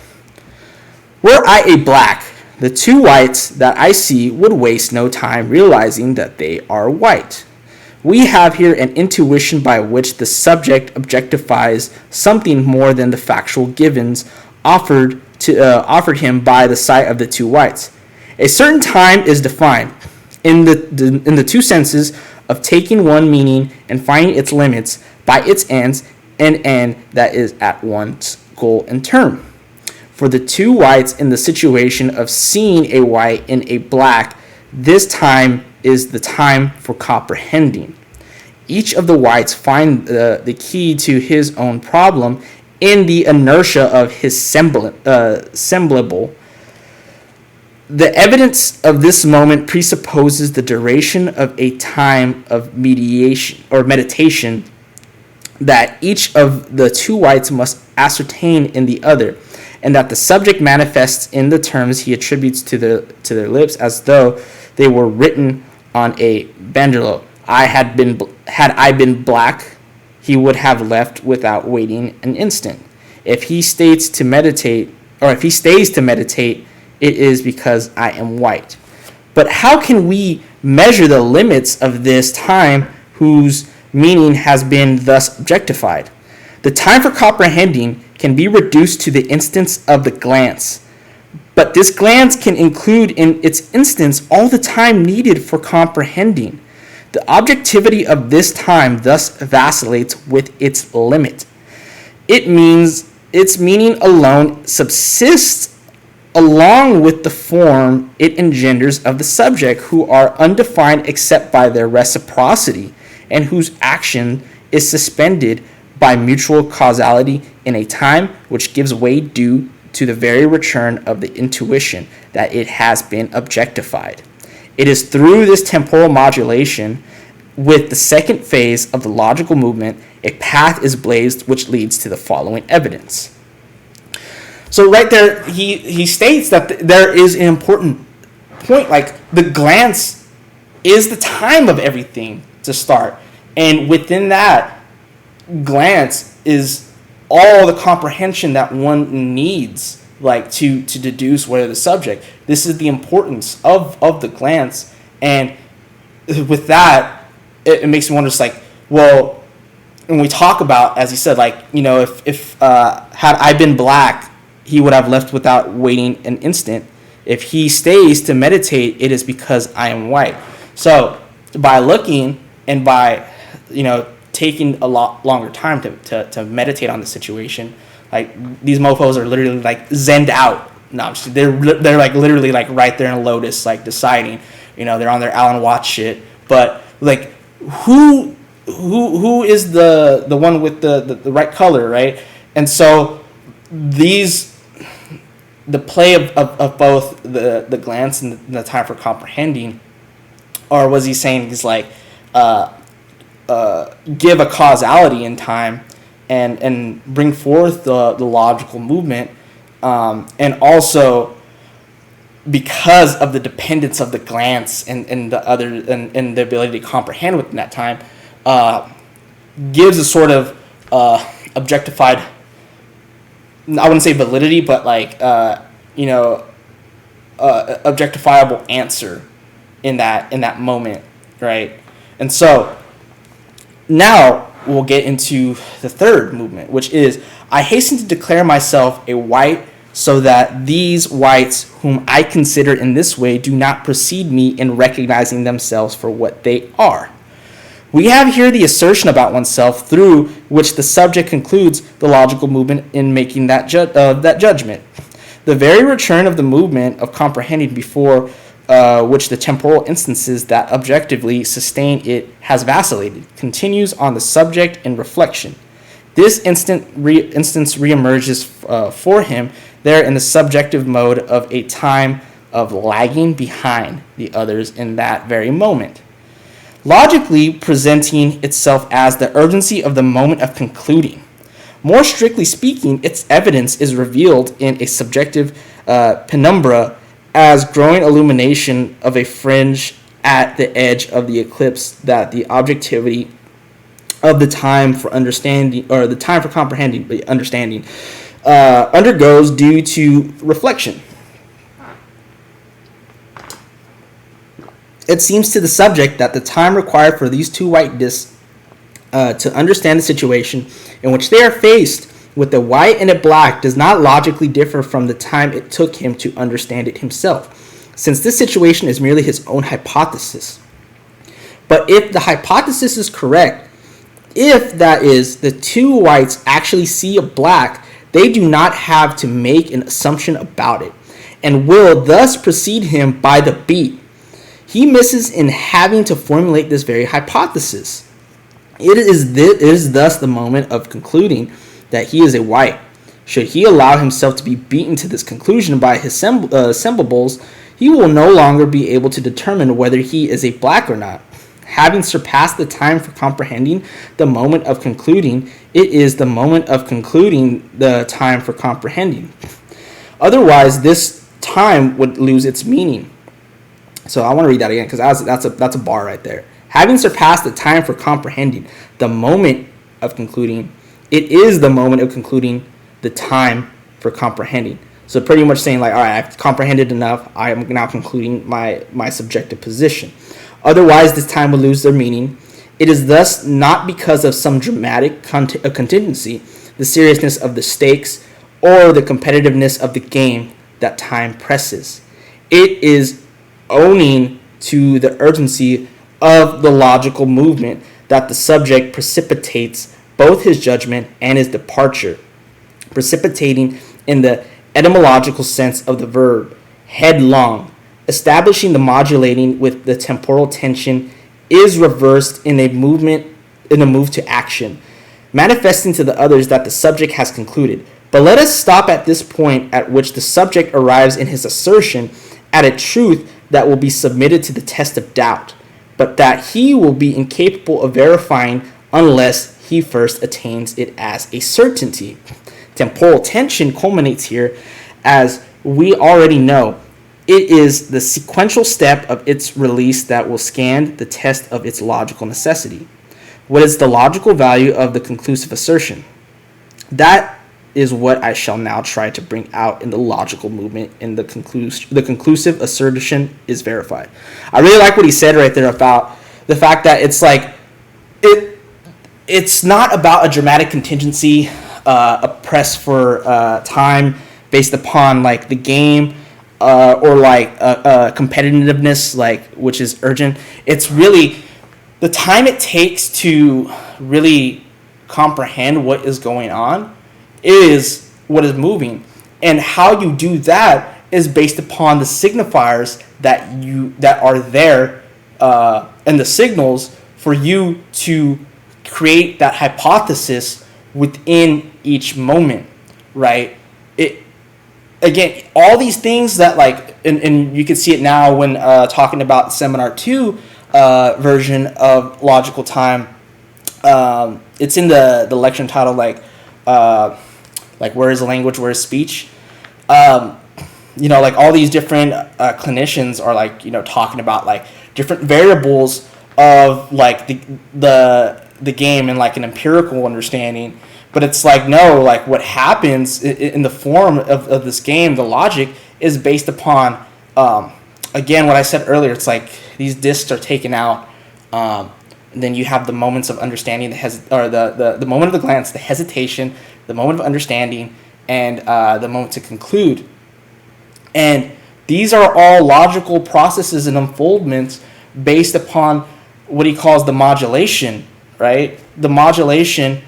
Were I a black, the two whites that I see would waste no time realizing that they are white. We have here an intuition by which the subject objectifies something more than the factual givens offered him by the sight of the two whites. A certain time is defined in the two senses of taking one meaning and finding its limits by its ends, an end that is at once goal and term. For the two whites in the situation of seeing a white in a black, this time is the time for comprehending. Each of the whites find the key to his own problem in the inertia of his semblable. The evidence of this moment presupposes the duration of a time of mediation or meditation that each of the two whites must ascertain in the other, and that the subject manifests in the terms he attributes to their lips as though they were written on a banderole. Had I been black, he would have left without waiting an instant. If he stays to meditate, it is because I am white. But how can we measure the limits of this time whose meaning has been thus objectified? The time for comprehending can be reduced to the instance of the glance, but this glance can include in its instance all the time needed for comprehending. The objectivity of this time thus vacillates with its limit. It means its meaning alone subsists along with the form it engenders of the subject, who are undefined except by their reciprocity, and whose action is suspended by mutual causality in a time which gives way due to the very return of the intuition that it has been objectified. It is through this temporal modulation, with the second phase of the logical movement, a path is blazed which leads to the following evidence. So right there, he states that there is an important point, like the glance is the time of everything to start. And within that glance is all the comprehension that one needs, like to deduce where the subject. This is the importance of the glance. And with that, it makes me wonder, just like, well, when we talk about, as he said, like, you know, if had I been black, he would have left without waiting an instant. If he stays to meditate, it is because I am white. So by looking and by, you know, taking a lot longer time to meditate on the situation, like these mofos are literally like zenned out. No, they're like literally like right there in a lotus, like deciding, you know, they're on their Alan Watts shit. But like who is the one with the right color, right? And so the play of both the glance and the time for comprehending, or was he saying he's like give a causality in time and bring forth the logical movement, and also because of the dependence of the glance and the other and the ability to comprehend within that time, gives a sort of objectified, I wouldn't say validity, but like objectifiable answer in that moment, right? And so now we'll get into the third movement, which is I hasten to declare myself a white so that these whites whom I consider in this way do not precede me in recognizing themselves for what they are. We have here the assertion about oneself through which the subject concludes the logical movement in making that judgment. The very return of the movement of comprehending before which the temporal instances that objectively sustain it has vacillated continues on the subject in reflection. This instance reemerges for him there in the subjective mode of a time of lagging behind the others in that very moment, logically presenting itself as the urgency of the moment of concluding. More strictly speaking, its evidence is revealed in a subjective penumbra as growing illumination of a fringe at the edge of the eclipse that the objectivity of the time for understanding, or the time for comprehending, but understanding, undergoes due to reflection. It seems to the subject that the time required for these two white discs to understand the situation in which they are faced with the white and the black does not logically differ from the time it took him to understand it himself, since this situation is merely his own hypothesis. But if the hypothesis is correct, if, that is, the two whites actually see a black, they do not have to make an assumption about it, and will thus precede him by the beat. He misses in having to formulate this very hypothesis. It is thus the moment of concluding that he is a white. Should he allow himself to be beaten to this conclusion by his semblables, he will no longer be able to determine whether he is a black or not. Having surpassed the time for comprehending the moment of concluding, it is the moment of concluding the time for comprehending. Otherwise, this time would lose its meaning. So I want to read that again, because that's a bar right there. Having surpassed the time for comprehending the moment of concluding, it is the moment of concluding the time for comprehending. So pretty much saying like, all right, I've comprehended enough. I am now concluding my subjective position. Otherwise, this time will lose their meaning. It is thus not because of some dramatic contingency, the seriousness of the stakes, or the competitiveness of the game that time presses. It is owing to the urgency of the logical movement that the subject precipitates both his judgment and his departure, precipitating in the etymological sense of the verb, headlong. Establishing the modulating with the temporal tension is reversed in a move to action, manifesting to the others that the subject has concluded. But let us stop at this point at which the subject arrives in his assertion at a truth that will be submitted to the test of doubt, but that he will be incapable of verifying unless he first attains it as a certainty. Temporal tension culminates here, as we already know. It is the sequential step of its release that will stand the test of its logical necessity. What is the logical value of the conclusive assertion? That is what I shall now try to bring out in the logical movement in the conclusive assertion is verified. I really like what he said right there about the fact that it's like it's not about a dramatic contingency, a press for time based upon like the game, or like competitiveness, like which is urgent. It's really the time it takes to really comprehend what is going on is what is moving, and how you do that is based upon the signifiers that are there, and the signals for you to create that hypothesis within each moment, right? Again, all these things that like, and you can see it now when talking about Seminar 2 version of logical time. It's in the lecture entitled like where is language, where is speech? Like all these different clinicians are like, talking about like different variables of like the game and like an empirical understanding. But it's like, no, like what happens in the form of this game, the logic is based upon, again, what I said earlier. It's like these discs are taken out. Then you have the moments of understanding, the moment of the glance, the hesitation, the moment of understanding, and the moment to conclude. And these are all logical processes and unfoldments based upon what he calls the modulation, right? The modulation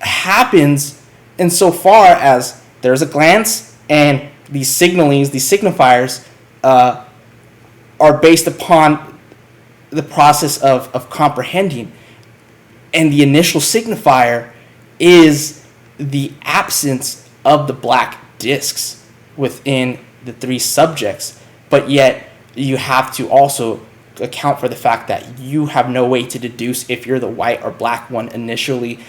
happens insofar as there's a glance, and these signifiers are based upon the process of comprehending. And the initial signifier is the absence of the black discs within the three subjects. But yet you have to also account for the fact that you have no way to deduce if you're the white or black one initially.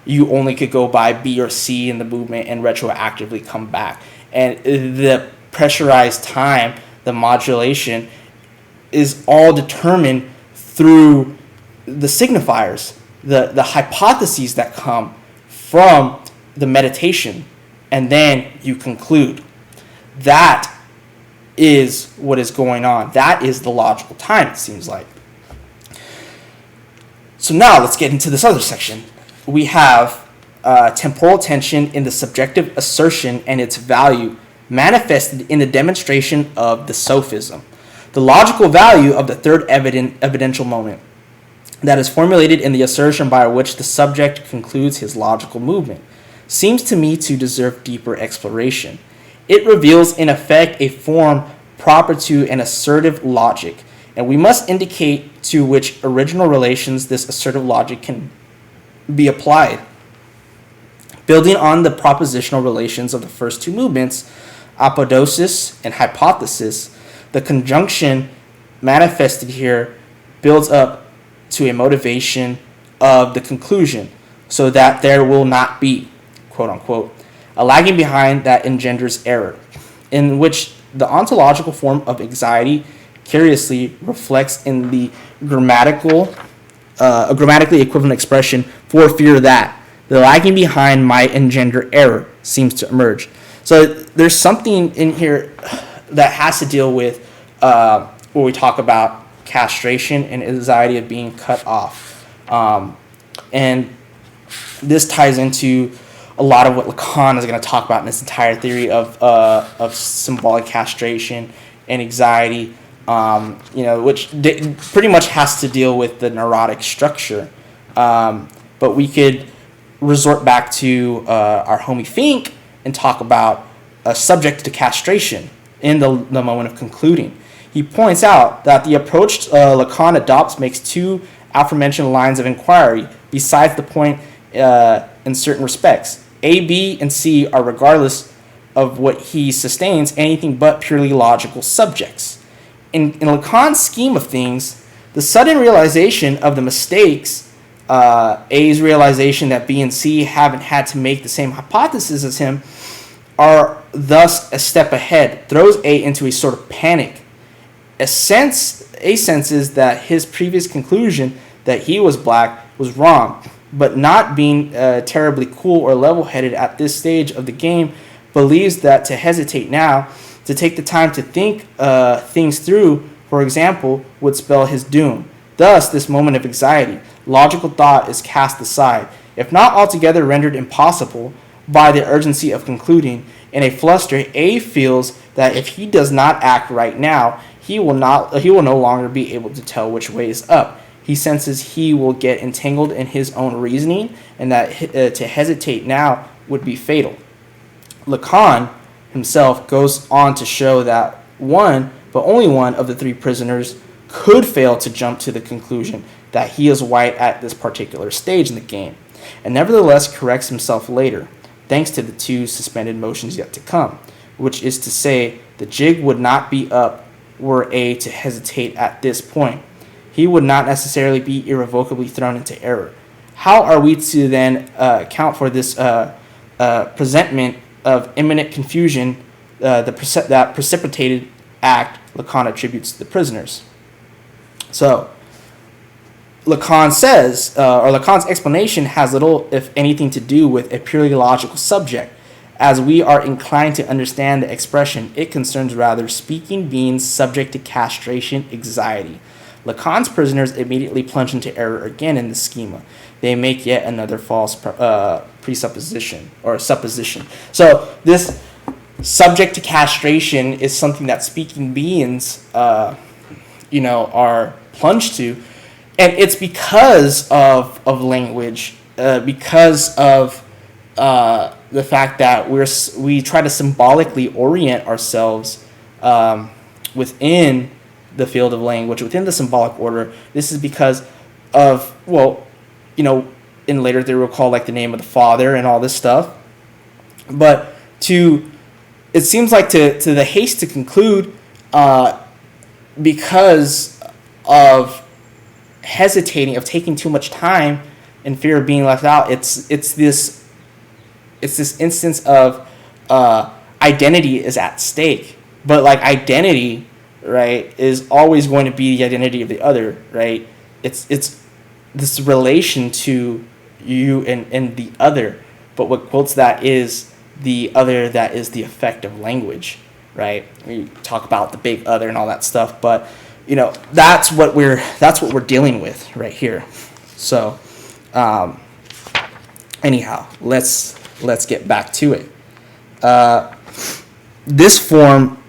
You only could go by B or C in the movement and retroactively come back. And the pressurized time, the modulation, is all determined through the signifiers, the hypotheses that come from the meditation, and then you conclude. That is what is going on. That is the logical time, it seems like. So now let's get into this other section. We have temporal tension in the subjective assertion and its value manifested in the demonstration of the sophism. The logical value of the third evidential moment that is formulated in the assertion by which the subject concludes his logical movement seems to me to deserve deeper exploration. It reveals in effect a form proper to an assertive logic, and we must indicate to which original relations this assertive logic can be applied. Building on the propositional relations of the first two movements, apodosis and hypothesis, the conjunction manifested here builds up to a motivation of the conclusion, so that there will not be, quote unquote, a lagging behind that engenders error, in which the ontological form of anxiety curiously reflects in the a grammatically equivalent expression for fear that the lagging behind might engender error seems to emerge. So there's something in here that has to deal with where we talk about castration and anxiety of being cut off. And this ties into a lot of what Lacan is going to talk about in this entire theory of symbolic castration and anxiety, which pretty much has to deal with the neurotic structure. But we could resort back to our homie Fink and talk about a subject to castration in the moment of concluding. He points out that the approach Lacan adopts makes two aforementioned lines of inquiry besides the point in certain respects. A, B, and C are, regardless of what he sustains, anything but purely logical subjects. In Lacan's scheme of things, the sudden realization of the mistakes, A's realization that B and C haven't had to make the same hypothesis as him, are thus a step ahead, throws A into a sort of panic. A senses that his previous conclusion that he was black was wrong, but not being terribly cool or level-headed at this stage of the game, believes that to hesitate now, to take the time to think things through, for example, would spell his doom. Thus, this moment of anxiety, logical thought is cast aside, if not altogether rendered impossible by the urgency of concluding. In a fluster, A feels that if he does not act right now, he will no longer be able to tell which way is up. He senses he will get entangled in his own reasoning, and that to hesitate now would be fatal. Lacan himself goes on to show that one, but only one, of the three prisoners could fail to jump to the conclusion that he is white at this particular stage in the game, and nevertheless corrects himself later, thanks to the two suspended motions yet to come, which is to say, the jig would not be up were A to hesitate at this point. He would not necessarily be irrevocably thrown into error. How are we to then account for this presentment of imminent confusion that precipitated act Lacan attributes to the prisoners? So, Lacan says, or Lacan's explanation has little, if anything, to do with a purely logical subject. As we are inclined to understand the expression, it concerns rather speaking beings subject to castration anxiety. Lacan's prisoners immediately plunge into error again in the schema. They make yet another false presupposition or supposition. So this subject to castration is something that speaking beings, are plunged to, and it's because of language, because of the fact that we try to symbolically orient ourselves within the field of language, within the symbolic order. This is because of, in later they will call like the name of the Father and all this stuff. But it seems like to the haste to conclude, because of hesitating, of taking too much time in fear of being left out, it's this instance of identity is at stake. But like identity, right, is always going to be the identity of the other, right? It's this relation to you and the other. But what quotes that is the other that is the effect of language, right? We talk about the big other and all that stuff, but that's what we're dealing with right here. So anyhow, let's get back to it. This form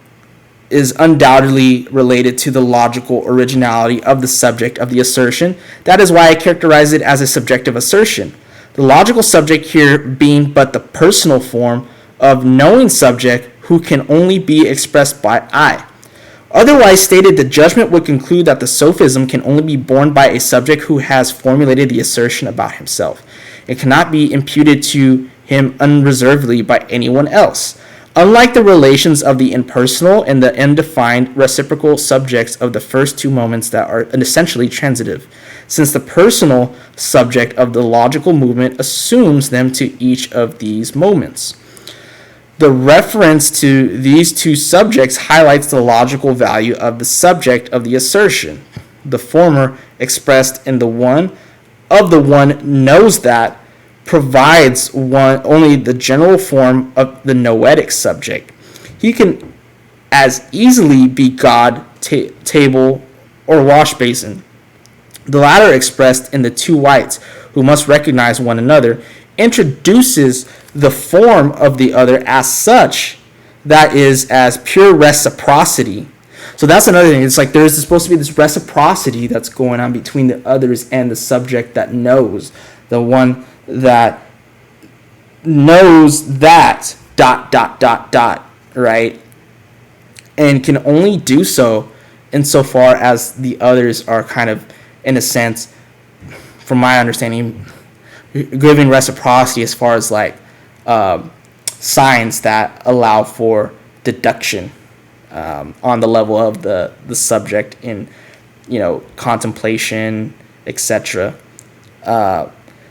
is undoubtedly related to the logical originality of the subject of the assertion. That is why I characterize it as a subjective assertion. The logical subject here being but the personal form of knowing subject who can only be expressed by I. Otherwise stated, the judgment would conclude that the sophism can only be borne by a subject who has formulated the assertion about himself. It cannot be imputed to him unreservedly by anyone else. Unlike the relations of the impersonal and the undefined reciprocal subjects of the first two moments that are essentially transitive, since the personal subject of the logical movement assumes them to each of these moments. The reference to these two subjects highlights the logical value of the subject of the assertion. The former, expressed in the one knows that, provides only the general form of the noetic subject. He can as easily be God, table, or wash basin. The latter, expressed in the two whites who must recognize one another, introduces the form of the other as such, that is, as pure reciprocity. So that's another thing. It's like there's supposed to be this reciprocity that's going on between the others and the subject that knows, the one that knows that ... right? And can only do so insofar as the others are kind of, in a sense, from my understanding, giving reciprocity as far as like signs that allow for deduction on the level of the subject in, contemplation, etc.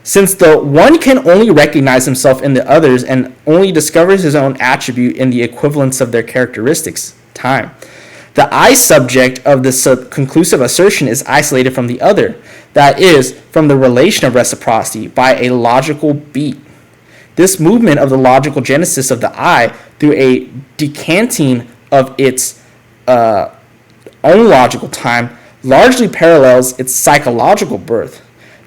Since the one can only recognize himself in the others and only discovers his own attribute in the equivalence of their characteristics, time, the I subject of the conclusive assertion is isolated from the other, that is, from the relation of reciprocity, by a logical beat. This movement of the logical genesis of the I, through a decanting of its own logical time, largely parallels its psychological birth.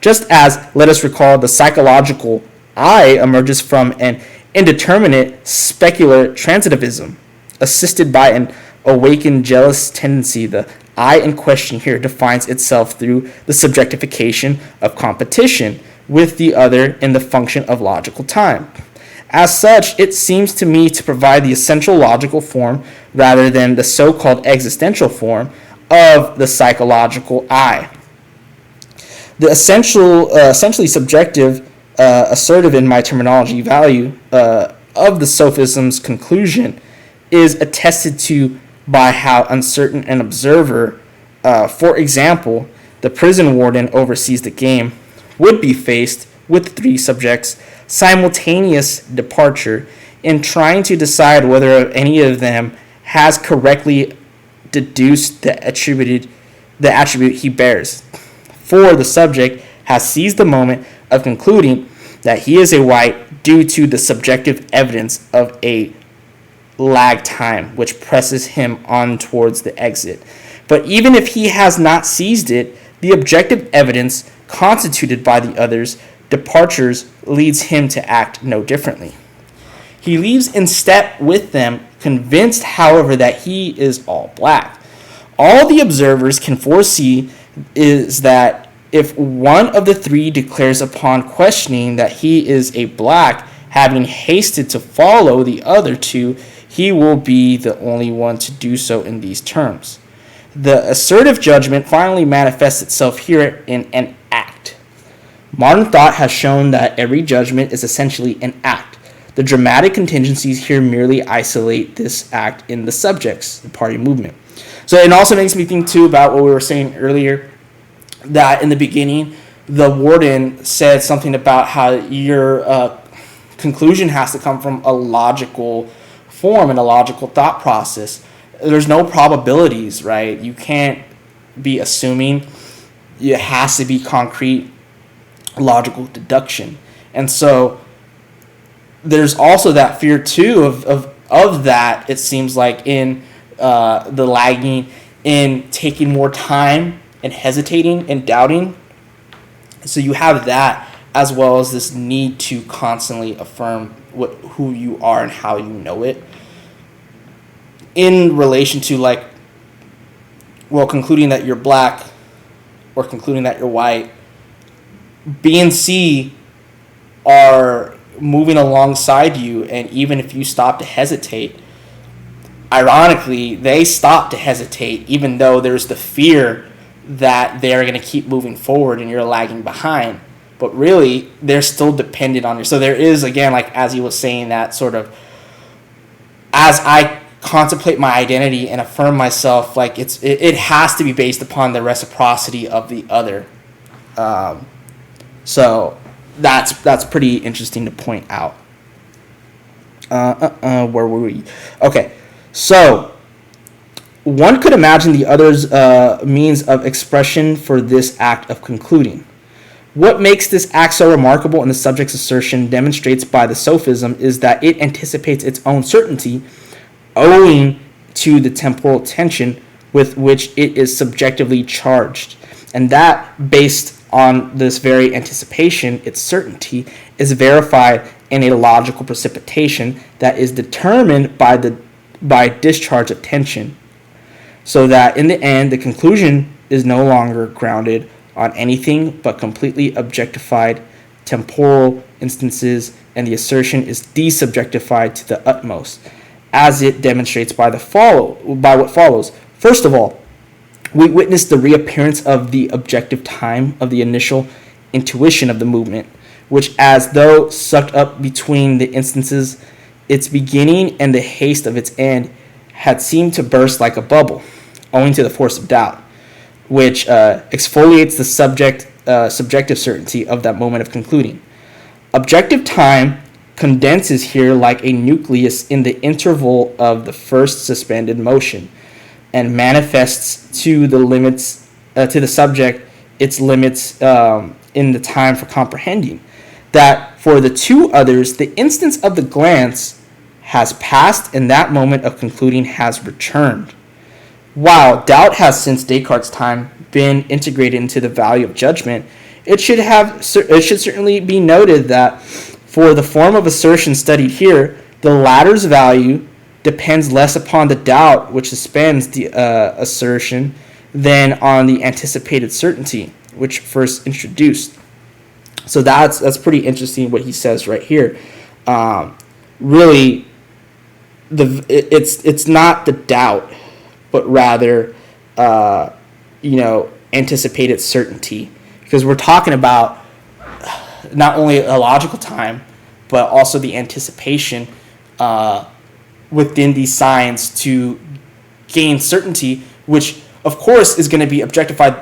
Just as, let us recall, the psychological I emerges from an indeterminate specular transitivism, assisted by an awakened jealous tendency. The I in question here defines itself through the subjectification of competition with the other in the function of logical time. As such, it seems to me to provide the essential logical form rather than the so-called existential form of the psychological I. The essentially subjective, assertive in my terminology, value of the sophism's conclusion is attested to by how uncertain an observer, for example, the prison warden oversees the game, would be faced with three subjects' simultaneous departure in trying to decide whether any of them has correctly deduced the attribute he bears. For the subject has seized the moment of concluding that he is a white due to the subjective evidence of a lag time which presses him on towards the exit. But even if he has not seized it, the objective evidence constituted by the others' departures leads him to act no differently. He leaves in step with them, convinced, however, that he is all black. All the observers can foresee is that if one of the three declares upon questioning that he is a black, having hasted to follow the other two, he will be the only one to do so in these terms. The assertive judgment finally manifests itself here in an act. Modern thought has shown that every judgment is essentially an act. The dramatic contingencies here merely isolate this act in the subjects, the party movement. So it also makes me think too about what we were saying earlier, that in the beginning, the warden said something about how your conclusion has to come from a logical form and a logical thought process. There's no probabilities, right? You can't be assuming. It has to be concrete, logical deduction. And so there's also that fear too of that, it seems like, in the lagging, in taking more time and hesitating and doubting. So you have that, as well as this need to constantly affirm who you are and how you know it, in relation to, like, well, concluding that you're black or concluding that you're white. B and C are moving alongside you, and even if you stop to hesitate, ironically, they stop to hesitate, even though there's the fear that they're going to keep moving forward and you're lagging behind. But really, they're still dependent on you. So there is, again, like as he was saying, that sort of as I contemplate my identity and affirm myself, like it has to be based upon the reciprocity of the other. So that's pretty interesting to point out. Where were we? Okay, so one could imagine the other's means of expression for this act of concluding. What makes this act so remarkable in the subject's assertion demonstrates by the sophism is that it anticipates its own certainty, owing to the temporal tension with which it is subjectively charged. And that, based on this very anticipation, its certainty, is verified in a logical precipitation that is determined by discharge of tension, so that in the end the conclusion is no longer grounded on anything but completely objectified temporal instances, and the assertion is desubjectified to the utmost, as it demonstrates by what follows. First of all, we witness the reappearance of the objective time of the initial intuition of the movement, which, as though sucked up between the instances, its beginning and the haste of its end, had seemed to burst like a bubble, owing to the force of doubt, which exfoliates the subjective certainty of that moment of concluding. Objective time condenses here like a nucleus in the interval of the first suspended motion, and manifests to the subject its limits in the time for comprehending. That for the two others, the instance of the glance has passed, and that moment of concluding has returned. While doubt has since Descartes' time been integrated into the value of judgment, it should certainly be noted that for the form of assertion studied here, the latter's value depends less upon the doubt which suspends the assertion than on the anticipated certainty which first introduced. So that's pretty interesting what he says right here. Really, it's not the doubt, but rather, anticipated certainty, because we're talking about not only a logical time, but also the anticipation within these signs to gain certainty, which of course is going to be objectified,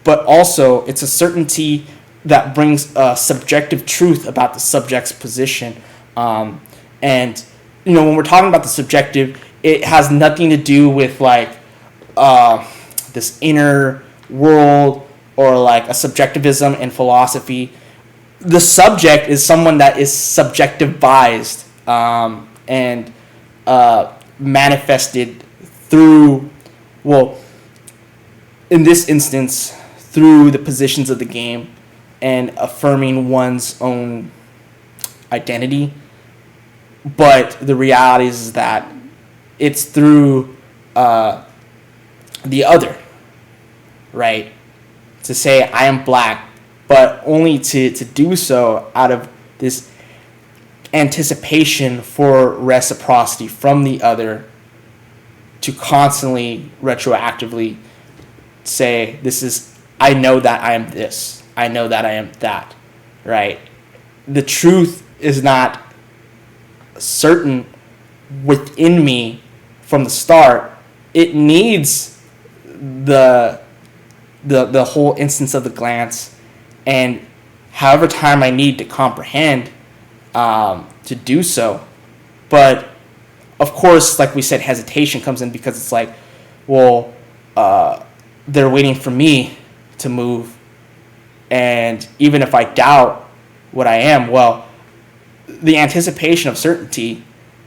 but also it's a certainty that brings subjective truth about the subject's position. And when we're talking about the subjective, it has nothing to do with like this inner world or like a subjectivism in philosophy. The subject is someone that is subjectivized and manifested through, in this instance, through the positions of the game and affirming one's own identity. But the reality is that it's through the other, right? To say I am black, but only to do so out of this anticipation for reciprocity from the other, to constantly retroactively say, I know that I am this, I know that I am that, right? The truth is not certain within me from the start. It needs the whole instance of the glance and however time I need to comprehend to do so. But of course, like we said, hesitation comes in because it's like, they're waiting for me to move, and even if I doubt what I am, the anticipation of certainty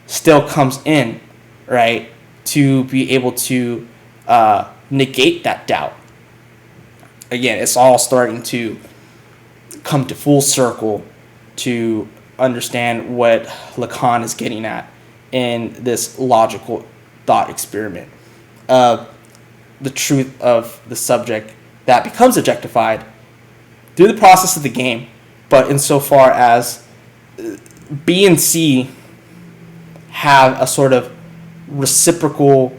still comes in, right, to be able to negate that doubt. Again, it's all starting to come to full circle to understand what Lacan is getting at in this logical thought experiment of the truth of the subject that becomes objectified through the process of the game, but insofar as B and C have a sort of reciprocal,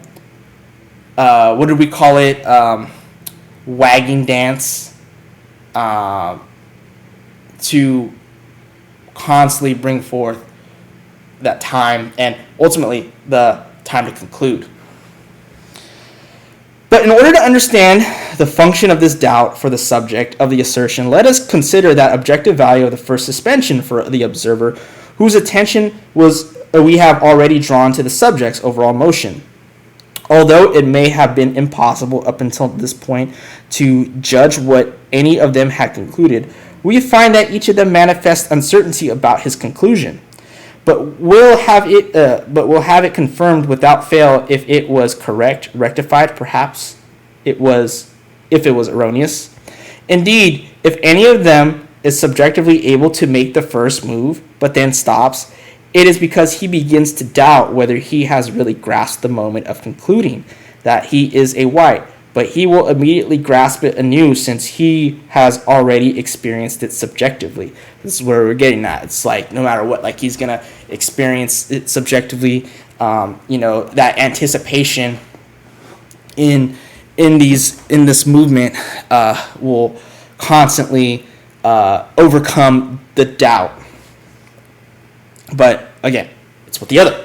what did we call it, wagging dance, to constantly bring forth that time and ultimately the time to conclude. But in order to understand the function of this doubt for the subject of the assertion, let us consider that objective value of the first suspension for the observer, whose attention we have already drawn to the subject's overall motion. Although it may have been impossible up until this point to judge what any of them had concluded, we find that each of them manifests uncertainty about his conclusion. But we'll have it confirmed without fail if it was correct, rectified, perhaps if it was erroneous. Indeed, if any of them is subjectively able to make the first move, but then stops, it is because he begins to doubt whether he has really grasped the moment of concluding that he is a white, but he will immediately grasp it anew since he has already experienced it subjectively. This is where we're getting at. It's like no matter what, like he's gonna experience it subjectively. That anticipation in this movement will constantly overcome the doubt. But again, it's with the other.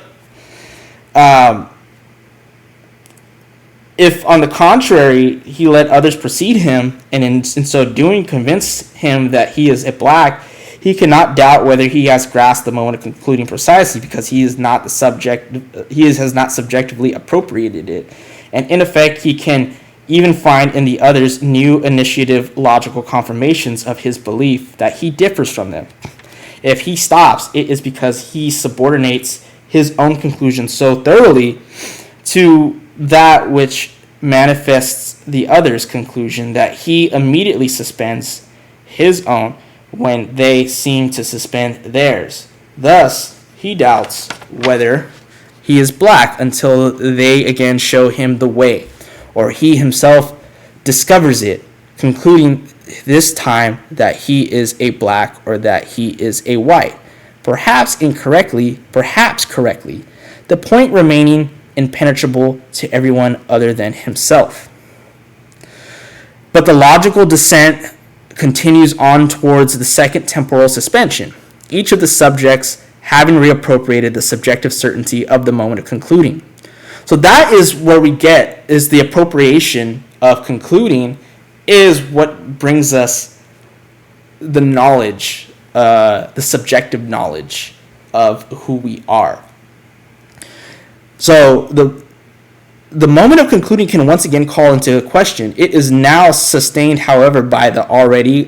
If, on the contrary, he let others precede him, and in so doing convince him that he is a black, he cannot doubt whether he has grasped the moment of concluding precisely, because he is not the subject. Has not subjectively appropriated it, and in effect, he can even find in the others new initiative logical confirmations of his belief that he differs from them. If he stops, it is because he subordinates his own conclusion so thoroughly to that which manifests the other's conclusion that he immediately suspends his own when they seem to suspend theirs. Thus, he doubts whether he is black until they again show him the way, or he himself discovers it, concluding this time that he is a black or that he is a white, perhaps incorrectly, perhaps correctly, the point remaining impenetrable to everyone other than himself. But the logical descent continues on towards the second temporal suspension, each of the subjects having reappropriated the subjective certainty of the moment of concluding. So that is where we get, is the appropriation of concluding is what brings us the knowledge, the subjective knowledge of who we are. So the moment of concluding can once again call into question. It is now sustained, however, by the already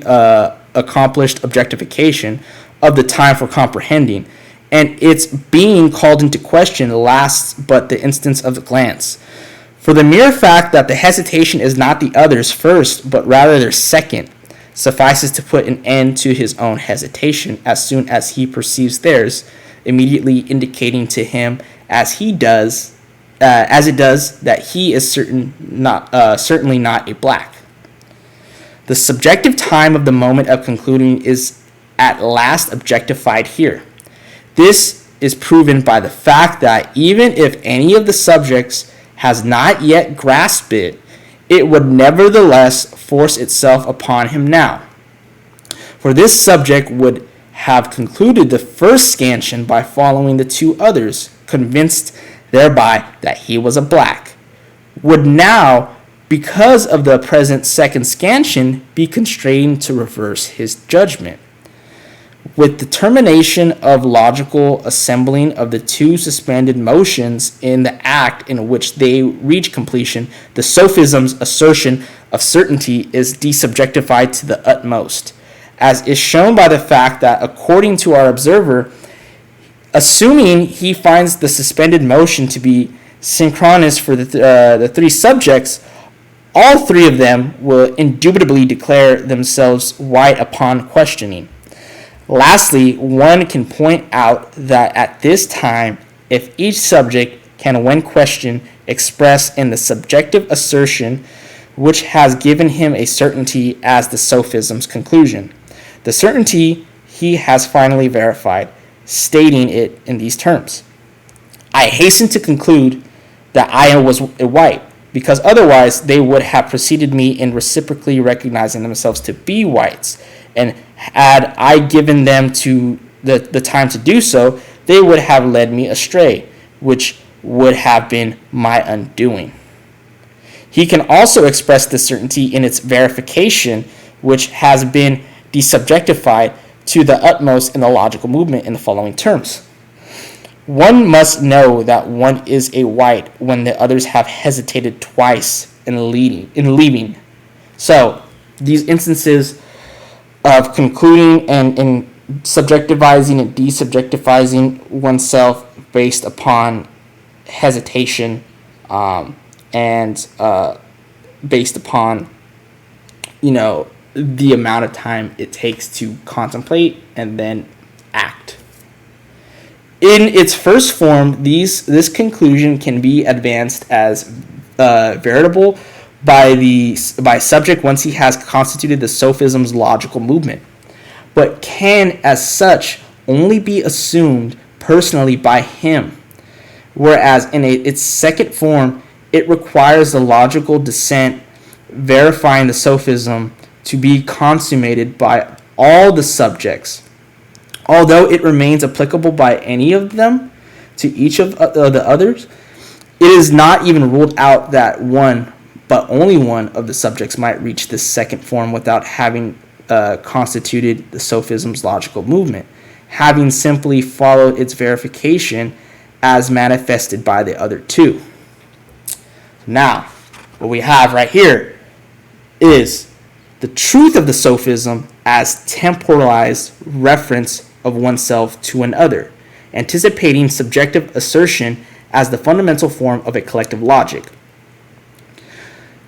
accomplished objectification of the time for comprehending, and its being called into question lasts but the instance of the glance. For the mere fact that the hesitation is not the other's first, but rather their second, suffices to put an end to his own hesitation as soon as he perceives theirs, immediately indicating to him as it does that he is certainly not a black. The subjective time of the moment of concluding is at last objectified here. This is proven by the fact that even if any of the subjects has not yet grasped it, it would nevertheless force itself upon him now. For this subject would have concluded the first scansion by following the two others, convinced thereby that he was a black, would now, because of the present second scansion, be constrained to reverse his judgment. With the termination of logical assembling of the two suspended motions in the act in which they reach completion, the sophism's assertion of certainty is desubjectified to the utmost, as is shown by the fact that, according to our observer, assuming he finds the suspended motion to be synchronous for the three subjects, all three of them will indubitably declare themselves white upon questioning. Lastly, one can point out that at this time, if each subject can, when questioned, express in the subjective assertion which has given him a certainty as the sophism's conclusion, the certainty he has finally verified, stating it in these terms: I hasten to conclude that I was a white, because otherwise they would have preceded me in reciprocally recognizing themselves to be whites, and had I given them to the time to do so, they would have led me astray, which would have been my undoing. He can also express this certainty in its verification, which has been desubjectified to the utmost in the logical movement in the following terms. One must know that one is a white when the others have hesitated twice in leaving. So, these instances of concluding and subjectivizing and desubjectifying oneself based upon hesitation and based upon, the amount of time it takes to contemplate and then act. In its first form, this conclusion can be advanced as veritable by subject once he has constituted the sophism's logical movement, but can as such only be assumed personally by him, whereas in its second form it requires the logical descent verifying the sophism to be consummated by all the subjects. Although it remains applicable by any of them to each of the others, it is not even ruled out that one, but only one of the subjects might reach this second form without having constituted the sophism's logical movement, having simply followed its verification as manifested by the other two. Now, what we have right here is the truth of the sophism as temporalized reference of oneself to another, anticipating subjective assertion as the fundamental form of a collective logic.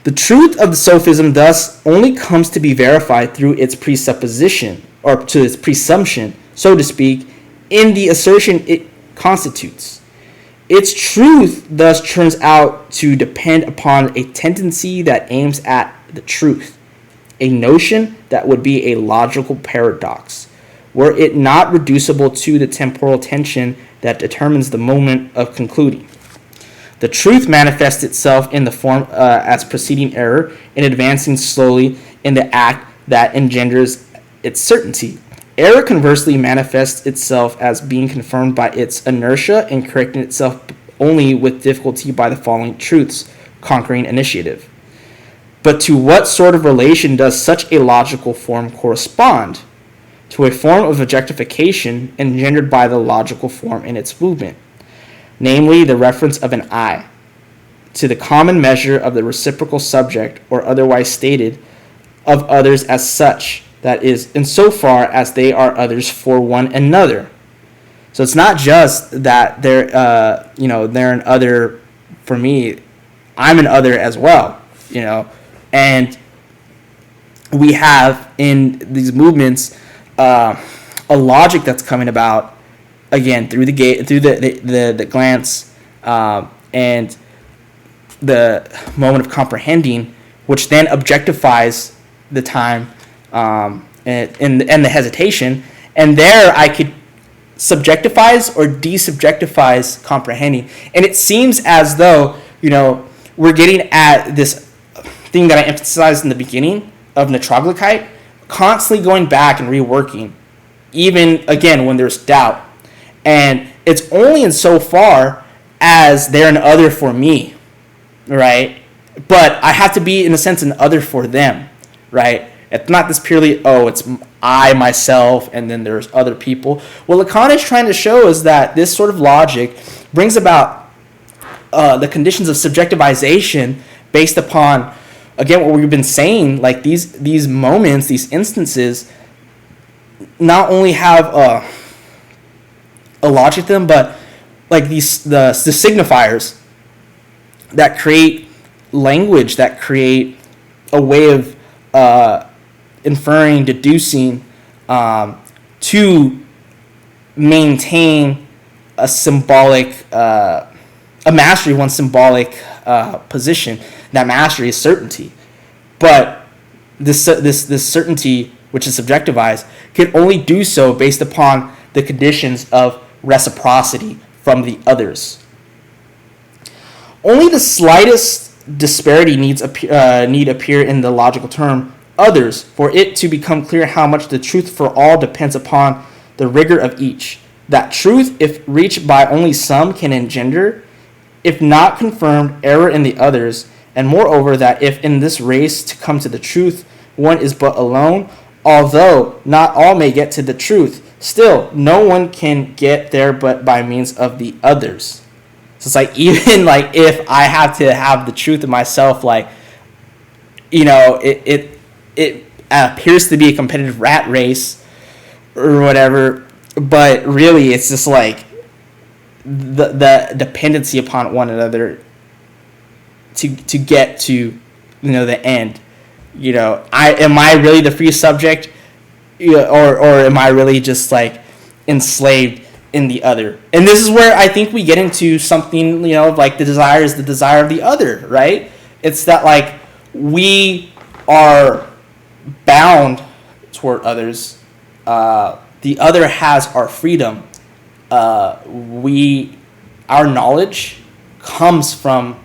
The truth of the sophism thus only comes to be verified through its presupposition, or to its presumption, so to speak, in the assertion it constitutes. Its truth thus turns out to depend upon a tendency that aims at the truth, a notion that would be a logical paradox, were it not reducible to the temporal tension that determines the moment of concluding. The truth manifests itself in the form as preceding error, in advancing slowly in the act that engenders its certainty. Error conversely manifests itself as being confirmed by its inertia and correcting itself only with difficulty by the following truths, conquering initiative. But to what sort of relation does such a logical form correspond? To a form of objectification engendered by the logical form in its movement, namely the reference of an I to the common measure of the reciprocal subject, or otherwise stated, of others as such, that is, insofar as they are others for one another. So it's not just that they're an other for me, I'm an other as well, and we have in these movements a logic that's coming about again through the glance and the moment of comprehending, which then objectifies the time and the hesitation, and there I could subjectifies or desubjectifies comprehending, and it seems as though we're getting at this thing that I emphasized in the beginning of Nitroglycite, constantly going back and reworking, even again when there's doubt. And it's only insofar as they're an other for me, right? But I have to be, in a sense, an other for them, right? It's not this purely, it's I, myself, and then there's other people. What Lacan is trying to show is that this sort of logic brings about the conditions of subjectivization based upon, again, what we've been saying, like these moments, these instances, not only have a logic to them, but like the signifiers that create language, that create a way of inferring, deducing, to maintain a symbolic, a mastery of one's symbolic position. That mastery is certainty, but this certainty, which is subjectivized, can only do so based upon the conditions of reciprocity from the others. Only the slightest disparity need appear in the logical term others for it to become clear how much the truth for all depends upon the rigor of each. that truth, if reached by only some, can engender, if not confirmed, error in the others, and moreover that if in this race to come to the truth one is but alone, although not all may get to the truth, still no one can get there but by means of the others. So it's like, even like if I have to have the truth of myself, like, it appears to be a competitive rat race or whatever, but really it's just like the dependency upon one another to get to the end. Am I really the free subject, or am I really just like enslaved in the other? And this is where I think we get into something, like the desire is the desire of the other, right? It's that like we are bound toward others. The other has our freedom. Our knowledge comes from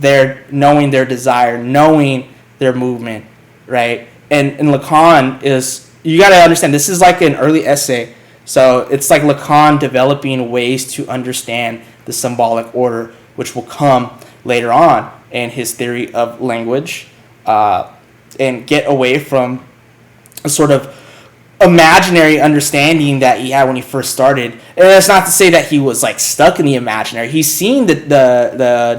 their knowing their desire, knowing their movement, right? And Lacan is, you got to understand, this is like an early essay. So it's like Lacan developing ways to understand the symbolic order, which will come later on in his theory of language, and get away from a sort of imaginary understanding that he had when he first started. And that's not to say that he was like stuck in the imaginary. He's seen the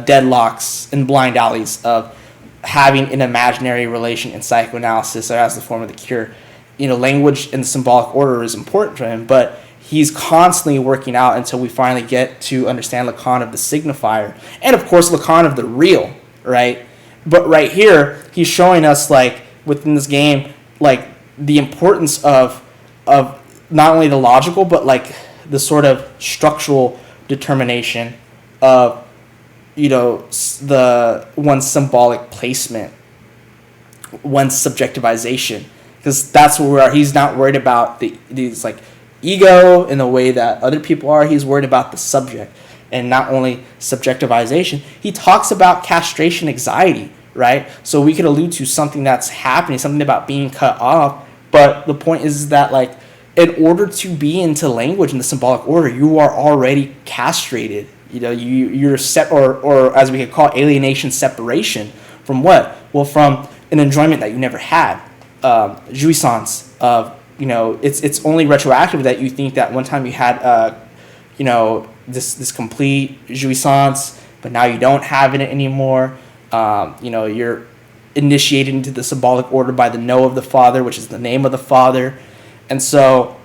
deadlocks and blind alleys of having an imaginary relation in psychoanalysis as the form of the cure. Language and the symbolic order is important to him, but he's constantly working out until we finally get to understand Lacan of the signifier, and of course Lacan of the real, right? But right here, he's showing us, like, within this game, like, the importance of not only the logical, but like the sort of structural determination of the one's symbolic placement, one's subjectivization, because that's where we are. He's not worried about these like ego in the way that other people are. He's worried about the subject, and not only subjectivization. He talks about castration anxiety, right? So we could allude to something that's happening, something about being cut off. But the point is that, like, in order to be into language in the symbolic order, you are already castrated. You're or as we could call alienation, separation from what? Well, from an enjoyment that you never had, jouissance of, it's only retroactive that you think that one time you had, this complete jouissance, but now you don't have it anymore. You're initiated into the symbolic order by the know of the Father, which is the name of the Father. And so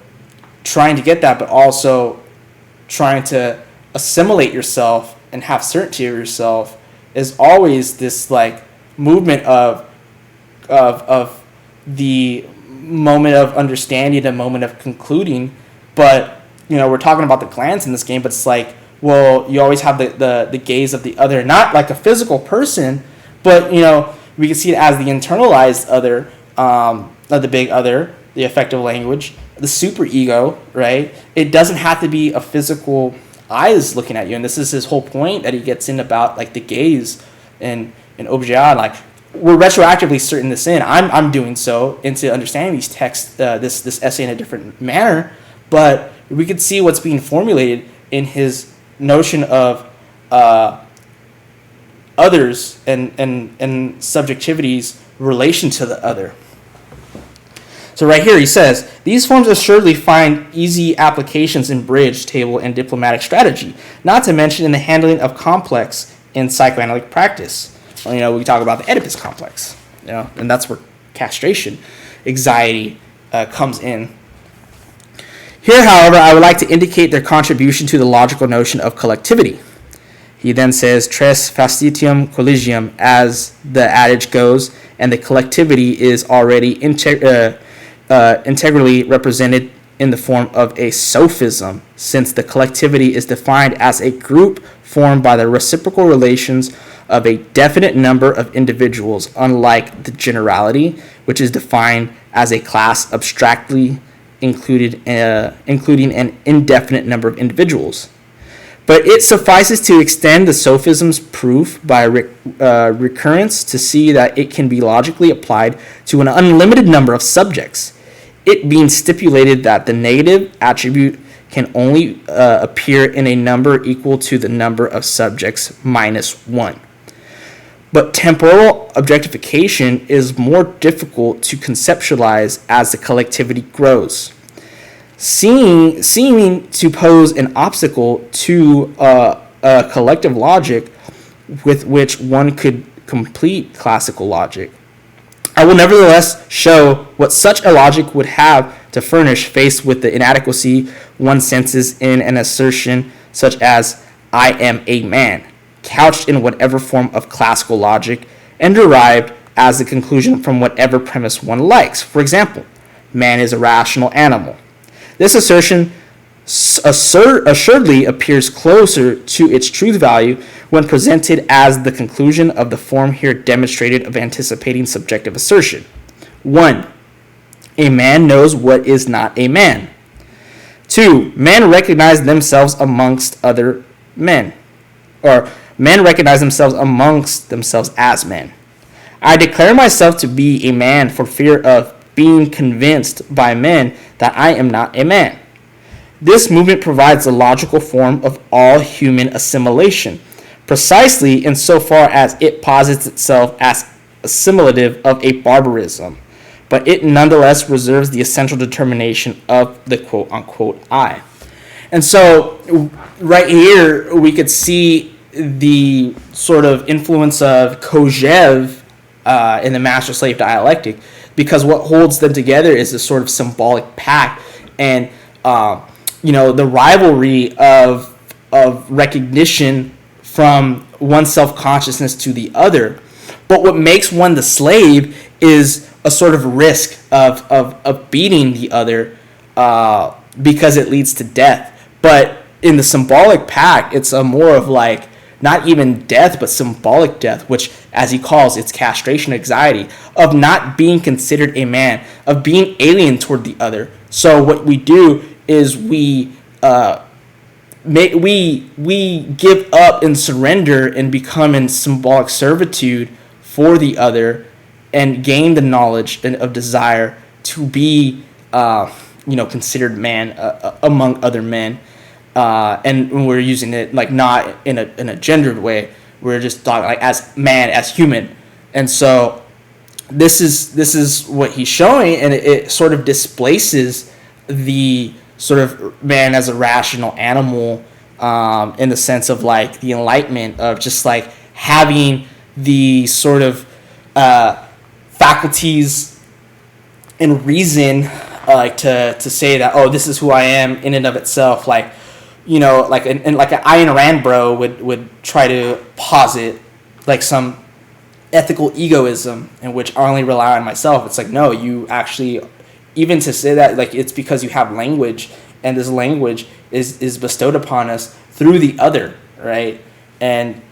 trying to get that, but also trying to assimilate yourself and have certainty of yourself, is always this like movement of the moment of understanding, the moment of concluding. But we're talking about the glance in this game, but it's like, well, you always have the gaze of the other, not like a physical person, but we can see it as the internalized other, the big other, the affective language, the superego, right? It doesn't have to be a physical eyes looking at you. And this is his whole point that he gets in about like the gaze and objet. Like, we're retroactively certain this in. I'm doing so into understanding these texts, this essay in a different manner. But we could see what's being formulated in his notion of others and subjectivity's relation to the other. So right here he says, these forms assuredly find easy applications in bridge, table, and diplomatic strategy, not to mention in the handling of complex in psychoanalytic practice. We talk about the Oedipus complex, and that's where castration, anxiety comes in. Here, however, I would like to indicate their contribution to the logical notion of collectivity. He then says, tres fastitium collegium, as the adage goes, and the collectivity is already integrally represented in the form of a sophism, since the collectivity is defined as a group formed by the reciprocal relations of a definite number of individuals, unlike the generality, which is defined as a class abstractly including an indefinite number of individuals. But it suffices to extend the sophism's proof by recurrence to see that it can be logically applied to an unlimited number of subjects, it being stipulated that the negative attribute can only appear in a number equal to the number of subjects minus 1. But temporal objectification is more difficult to conceptualize as the collectivity grows, seeming to pose an obstacle to a collective logic with which one could complete classical logic. I will nevertheless show what such a logic would have to furnish faced with the inadequacy one senses in an assertion such as "I am a man," couched in whatever form of classical logic and derived as the conclusion from whatever premise one likes. For example, man is a rational animal. This assertion assuredly appears closer to its truth value when presented as the conclusion of the form here demonstrated of anticipating subjective assertion. 1. A man knows what is not a man. 2. Men recognize themselves amongst other men. Or men recognize themselves amongst themselves as men. I declare myself to be a man for fear of being convinced by men that I am not a man. This movement provides the logical form of all human assimilation, precisely insofar as it posits itself as assimilative of a barbarism, but it nonetheless reserves the essential determination of the quote-unquote I. And so right here we could see the sort of influence of Kojève in the master-slave dialectic, because what holds them together is this sort of symbolic pact and the rivalry of recognition from one self-consciousness to the other. But what makes one the slave is a sort of risk of beating the other because it leads to death. But in the symbolic pact, it's a more of like not even death, but symbolic death, which, as he calls, it's castration anxiety, of not being considered a man, of being alien toward the other. So what we do is we give up and surrender and become in symbolic servitude for the other and gain the knowledge of desire to be considered man among other men. And when we're using it like not in a gendered way, we're just talking like as man, as human. And so this is what he's showing, and it sort of displaces the sort of man as a rational animal in the sense of like the enlightenment of just like having the sort of faculties and reason like to say that, oh, this is who I am in and of itself, like like an Ayn Rand bro would try to posit like some ethical egoism in which I only rely on myself. It's like, no, you actually, even to say that, like, it's because you have language, and this language is bestowed upon us through the other, right? And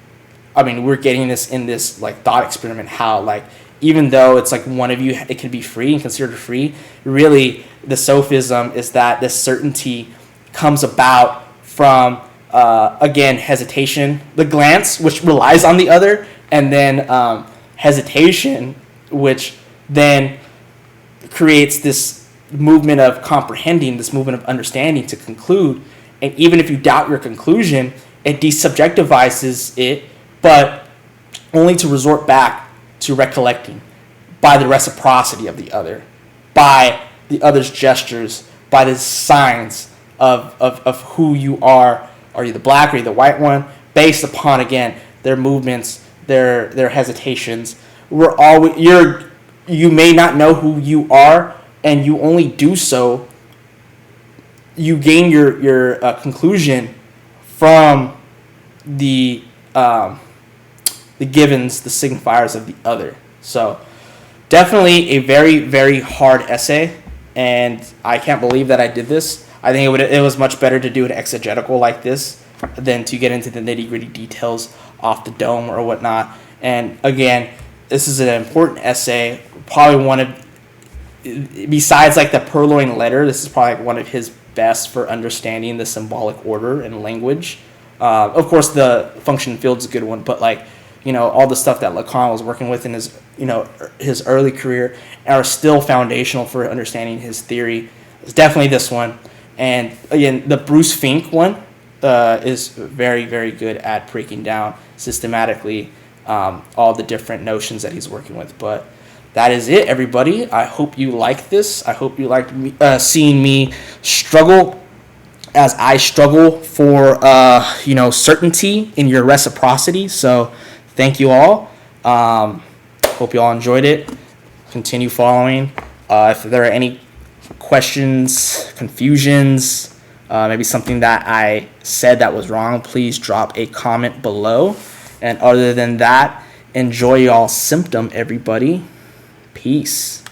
I mean, we're getting this in this like thought experiment, how like even though it's like one of you, it can be free and considered free, really the sophism is that this certainty comes about from again, hesitation, the glance, which relies on the other, and then hesitation, which then creates this movement of comprehending, this movement of understanding to conclude. And even if you doubt your conclusion, it desubjectivizes it, but only to resort back to recollecting by the reciprocity of the other, by the other's gestures, by the signs of who you are. Are you the black, or are you the white one? Based upon, again, their movements, their hesitations. You may not know who you are, and you only do so. You gain your conclusion from the givens, the signifiers of the other. So definitely a very, very hard essay, and I can't believe that I did this. I think it was much better to do an exegetical like this than to get into the nitty-gritty details off the dome or whatnot. And again, this is an important essay, probably one of, besides like the Purloined Letter, this is probably one of his best for understanding the symbolic order and language. Of course, the function field is a good one, but like, all the stuff that Lacan was working with in his, his early career are still foundational for understanding his theory. It's definitely this one. And again, the Bruce Fink one is very, very good at breaking down systematically all the different notions that he's working with. But that is it, everybody. I hope you like this. I hope you liked me, seeing me struggle as I struggle for certainty in your reciprocity. So thank you all. Hope you all enjoyed it. Continue following. If there are any questions, confusions, maybe something that I said that was wrong, please drop a comment below. And other than that, enjoy y'all's symptom, everybody. Peace.